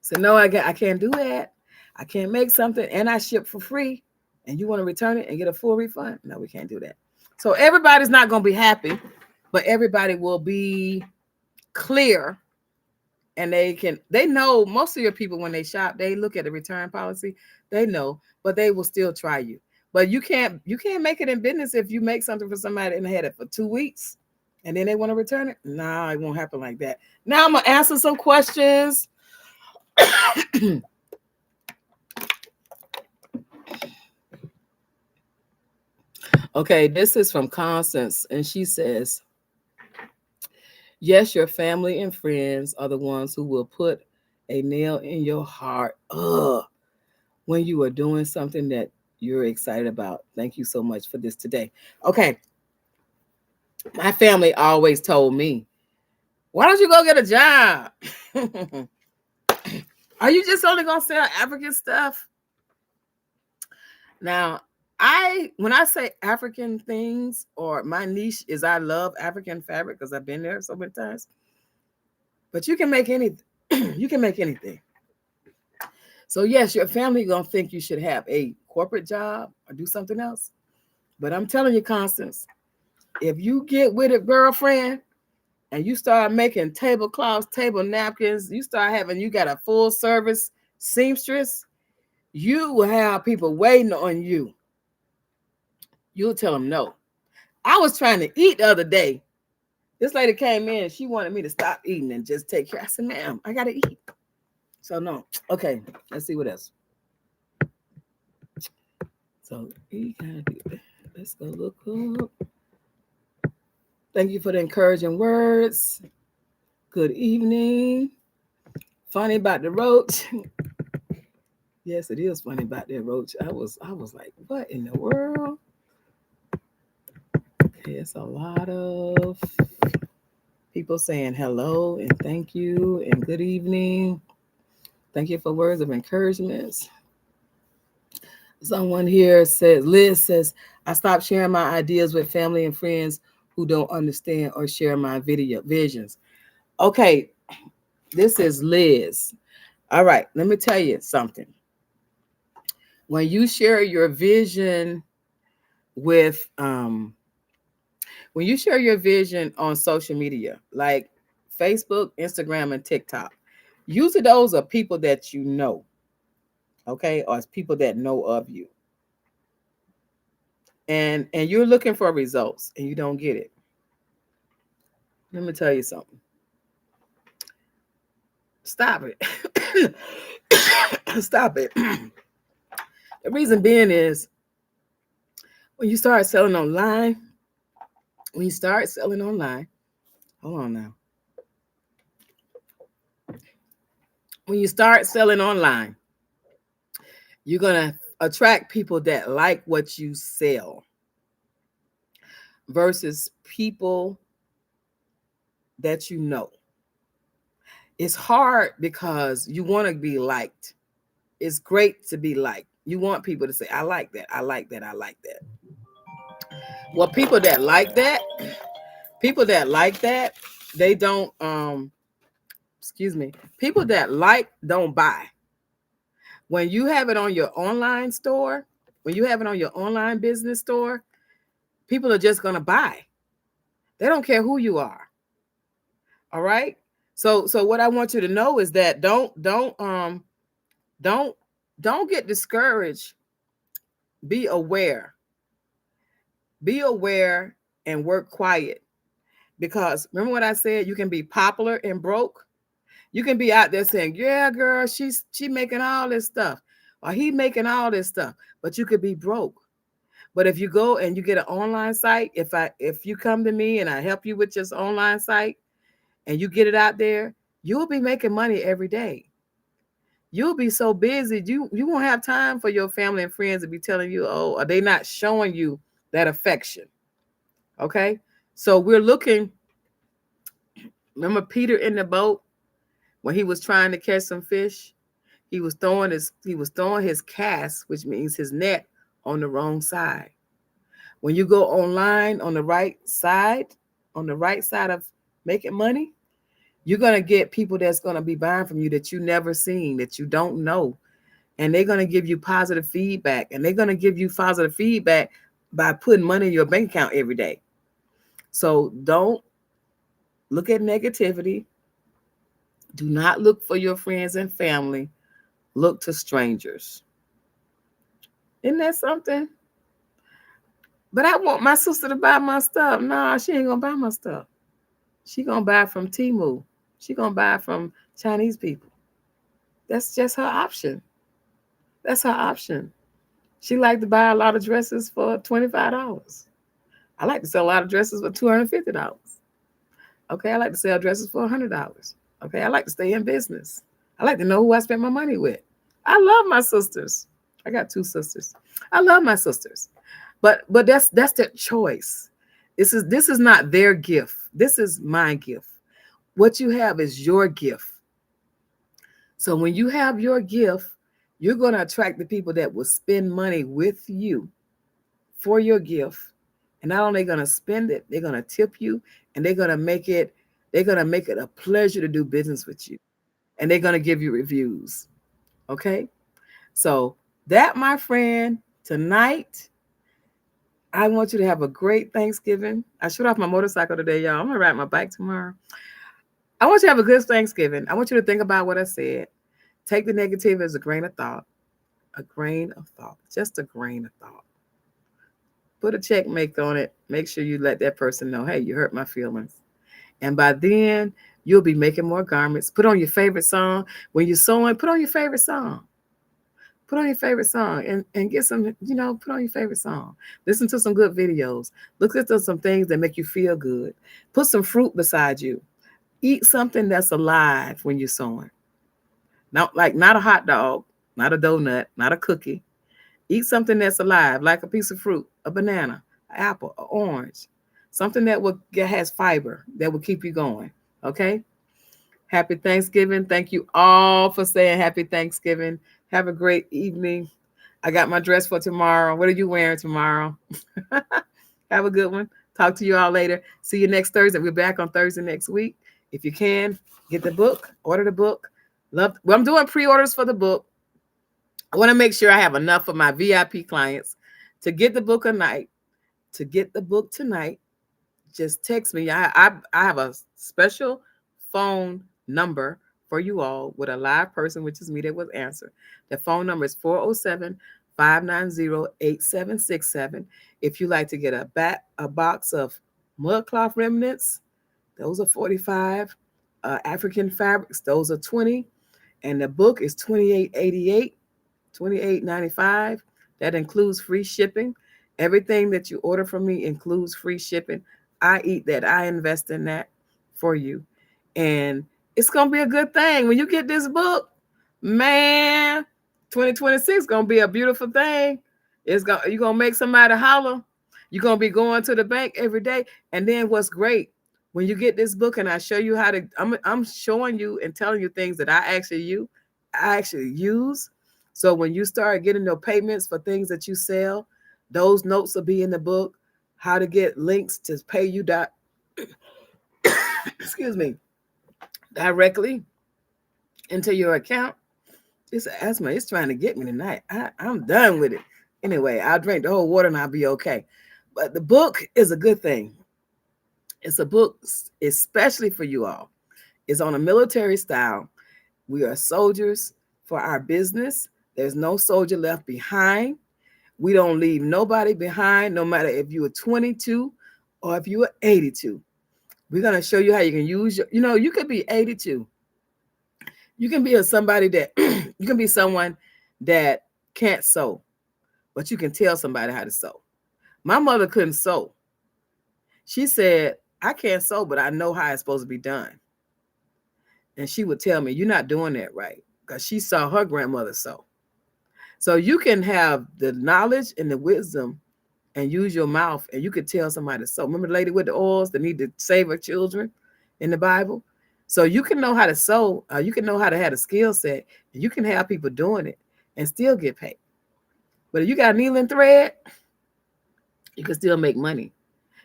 say, no, I can't do that. I can't make something and I ship for free, and you want to return it and get a full refund? No, we can't do that. So everybody's not going to be happy, but everybody will be clear, and they know. Most of your people, when they shop, they look at the return policy, they know, but they will still try you. But you can't make it in business if you make something for somebody and they had it for 2 weeks and then they want to return it. No, it won't happen like that. Now I'm gonna answer some questions. Okay, this is from Constance, and she says, yes, your family and friends are the ones who will put a nail in your heart. When you are doing something that you're excited about. Thank you so much for this today. Okay, my family always told me, why don't you go get a job? Are you just only gonna sell African stuff? Now, when I say African things, or my niche is I love African fabric because I've been there so many times. But you can make anything. You can make anything. So yes, your family gonna think you should have a corporate job or do something else. But I'm telling you, Constance, if you get with it, girlfriend, and you start making tablecloths, table napkins, you got a full service seamstress, you will have people waiting on you. You'll tell them no. I was trying to eat the other day. This lady came in, she wanted me to stop eating and just take care. I said, ma'am, I gotta eat. So no. Okay, let's see what else. So you gotta do that. Let's go look up. Thank you for the encouraging words. Good evening. Funny about the roach. Yes, it is funny about that roach. I was like, what in the world? Okay, it's a lot of people saying hello and thank you and good evening. Thank you for words of encouragement. Someone here says, Liz says, I stopped sharing my ideas with family and friends who don't understand or share my visions. Okay, this is Liz. All right, let me tell you something. When you share your vision with when you share your vision on social media, like Facebook, Instagram, and TikTok, usually those are people that you know, okay, or it's people that know of you. And you're looking for results and you don't get it. Let me tell you something. Stop it. Stop it. The reason being is when you start selling online, hold on now. When you start selling online, you're going to attract people that like what you sell versus people that you know. It's hard because you want to be liked. It's great to be liked. You want people to say, I like that. I like that. I like that. Well, people that like that, they don't excuse me. People that like don't buy. When you have it on your online store, when you have it on your online business store, people are just going to buy. They don't care who you are. All right? So what I want you to know is that don't get discouraged. Be aware. Be aware and work quiet. Because remember what I said, you can be popular and broke. You can be out there saying, yeah, girl, she making all this stuff. Or he making all this stuff. But you could be broke. But if you go and you get an online site, if you come to me and I help you with this online site and you get it out there, you'll be making money every day. You'll be so busy, you won't have time for your family and friends to be telling you, oh, are they not showing you that affection? Okay? So we're looking, remember Peter in the boat when he was trying to catch some fish? He was throwing his cast, which means his net, on the wrong side. When you go online on the right side of making money, you're going to get people that's going to be buying from you that you never seen, that you don't know. And they're going to give you positive feedback. And they're going to give you positive feedback by putting money in your bank account every day. So don't look at negativity. Do not look for your friends and family. Look to strangers. Isn't that something? But I want my sister to buy my stuff. No, she ain't gonna buy my stuff. She gonna buy from Temu. She gonna buy from Chinese people. That's just her option. That's her option. She like to buy a lot of dresses for $25. I like to sell a lot of dresses for $250. Okay, I like to sell dresses for $100. Okay, I like to stay in business. I like to know who I spent my money with. I love my sisters. I got two sisters. I love my sisters. But that's their choice. This is not their gift. This is my gift. What you have is your gift. So when you have your gift, you're going to attract the people that will spend money with you for your gift. And not only going to spend it, they're going to tip you, and they're going to make it a pleasure to do business with you. And they're going to give you reviews. Okay? So that, my friend, tonight, I want you to have a great Thanksgiving. I shut off my motorcycle today, y'all. I'm going to ride my bike tomorrow. I want you to have a good Thanksgiving. I want you to think about what I said. Take the negative as a grain of thought. A grain of thought. Just a grain of thought. Put a check mark on it. Make sure you let that person know, hey, you hurt my feelings. And by then, you'll be making more garments. Put on your favorite song. When you're sewing, put on your favorite song. Put on your favorite song and get some, put on your favorite song. Listen to some good videos. Look at some things that make you feel good. Put some fruit beside you. Eat something that's alive when you're sewing. Not a hot dog, not a donut, not a cookie. Eat something that's alive, like a piece of fruit, a banana, an apple, an orange. Something that has fiber, that will keep you going. Okay? Happy Thanksgiving. Thank you all for saying happy Thanksgiving. Have a great evening. I got my dress for tomorrow. What are you wearing tomorrow? Have a good one. Talk to you all later. See you next Thursday. We're back on Thursday next week. If you can, get the book, order the book. I'm doing pre-orders for the book. I want to make sure I have enough of my VIP clients to get the book tonight. To get the book tonight, just text me. I have a special phone number for you all with a live person, which is me, that will answer. The phone number is 407-590-8767. If you like to get a box of mud cloth remnants, those are 45. African fabrics, those are 20. And the book is $28.88, $28.95. That includes free shipping. Everything that you order from me includes free shipping. I eat that. I invest in that for you. And it's going to be a good thing. When you get this book, man, 2026 is going to be a beautiful thing. You're going to make somebody holler. You're going to be going to the bank every day. And then what's great, when you get this book and I show you how to, I'm showing you and telling you things that I actually use. So when you start getting your payments for things that you sell, those notes will be in the book. How to get links to pay you excuse me, directly into your account. It's asthma. It's trying to get me tonight. I'm done with it. Anyway, I'll drink the whole water and I'll be okay. But the book is a good thing. It's a book especially for you all. It's on a military style. We are soldiers for our business. There's no soldier left behind. We don't leave nobody behind, no matter if you are 22 or if you are 82. We're going to show you how you can use you could be 82. You can be somebody that you can be someone that can't sew, but you can tell somebody how to sew. My mother couldn't sew. She said, I can't sew, but I know how it's supposed to be done. And she would tell me, you're not doing that right, because she saw her grandmother sew. So you can have the knowledge and the wisdom and use your mouth, and you could tell somebody to sew. Remember the lady with the oils that need to save her children in the Bible? So you can know how to sew. You can know how to have a skill set, and you can have people doing it and still get paid. But if you got needle and thread, you can still make money.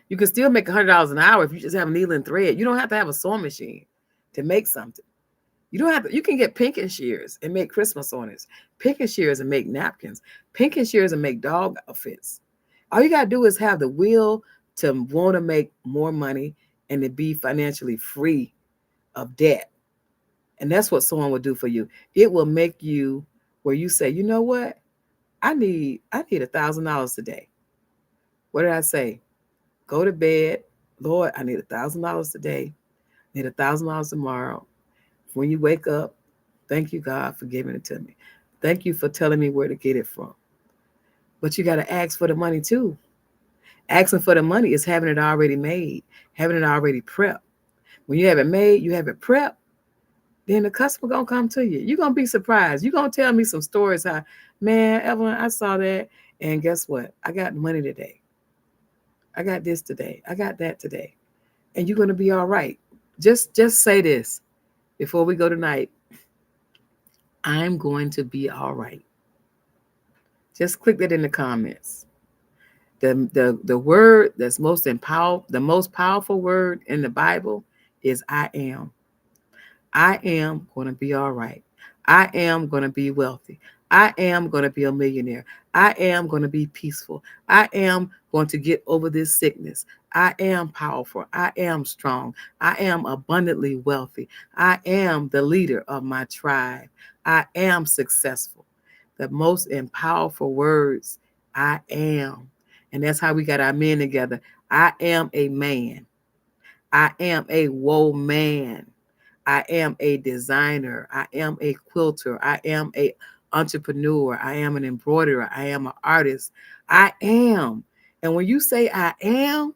You can still make $100 an hour if you just have needle and thread. You don't have to have a sewing machine to make something. You don't have to. You can get pink and shears and make Christmas ornaments, pink and shears and make napkins, pink and shears and make dog outfits. All you got to do is have the will to want to make more money and to be financially free of debt. And that's what sewing will do for you. It will make you where you say, you know what? I need $1,000 today. What did I say? Go to bed. Lord, I need $1,000 today. Need $1,000 tomorrow. When you wake up, thank you, God, for giving it to me. Thank you for telling me where to get it from. But you got to ask for the money too. Asking for the money is having it already made, having it already prepped. When you have it made, you have it prepped, then the customer gonna come to you. You're gonna be surprised. You're gonna tell me some stories how, man, Evelyn, I saw that, and guess what? I got money today. I got this today. I got that today. And you're gonna be all right. Just say this before we go tonight. I'm going to be all right. Just click that in the comments. The word that's the most powerful word in the Bible is I am. I am going to be all right. I am going to be wealthy. I am going to be a millionaire. I am going to be peaceful. I am going to get over this sickness. I am powerful. I am strong. I am abundantly wealthy. I am the leader of my tribe. I am successful. The most powerful words, I am. And that's how we got our men together. I am a man. I am a woman. I am a designer. I am a quilter. I am a entrepreneur. I am an embroiderer. I am an artist. I am. And when you say I am,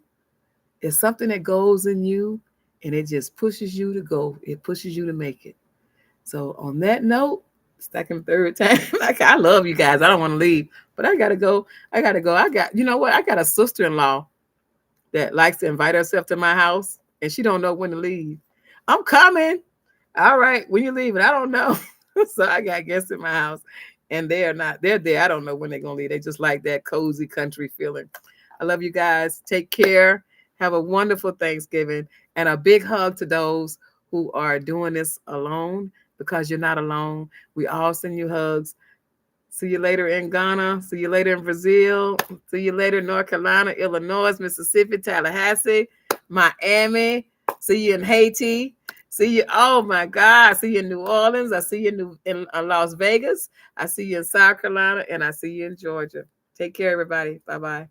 it's something that goes in you and it just pushes you to go. It pushes you to make it. So on that note, second, third time, like I love you guys. I don't want to leave, but I gotta go. I gotta go. You know what? I got a sister-in-law that likes to invite herself to my house and she don't know when to leave. I'm coming. All right, when you leaving, I don't know. So I got guests in my house and they're there. I don't know when they're gonna leave. They just like that cozy country feeling. I love you guys. Take care. Have a wonderful Thanksgiving and a big hug to those who are doing this alone because you're not alone. We all send you hugs. See you later in Ghana. See you later in Brazil. See you later in North Carolina, Illinois, Mississippi, Tallahassee, Miami. See you in Haiti. See you. Oh my God. I see you in New Orleans. I see you in Las Vegas. I see you in South Carolina, and I see you in Georgia. Take care, everybody. Bye bye.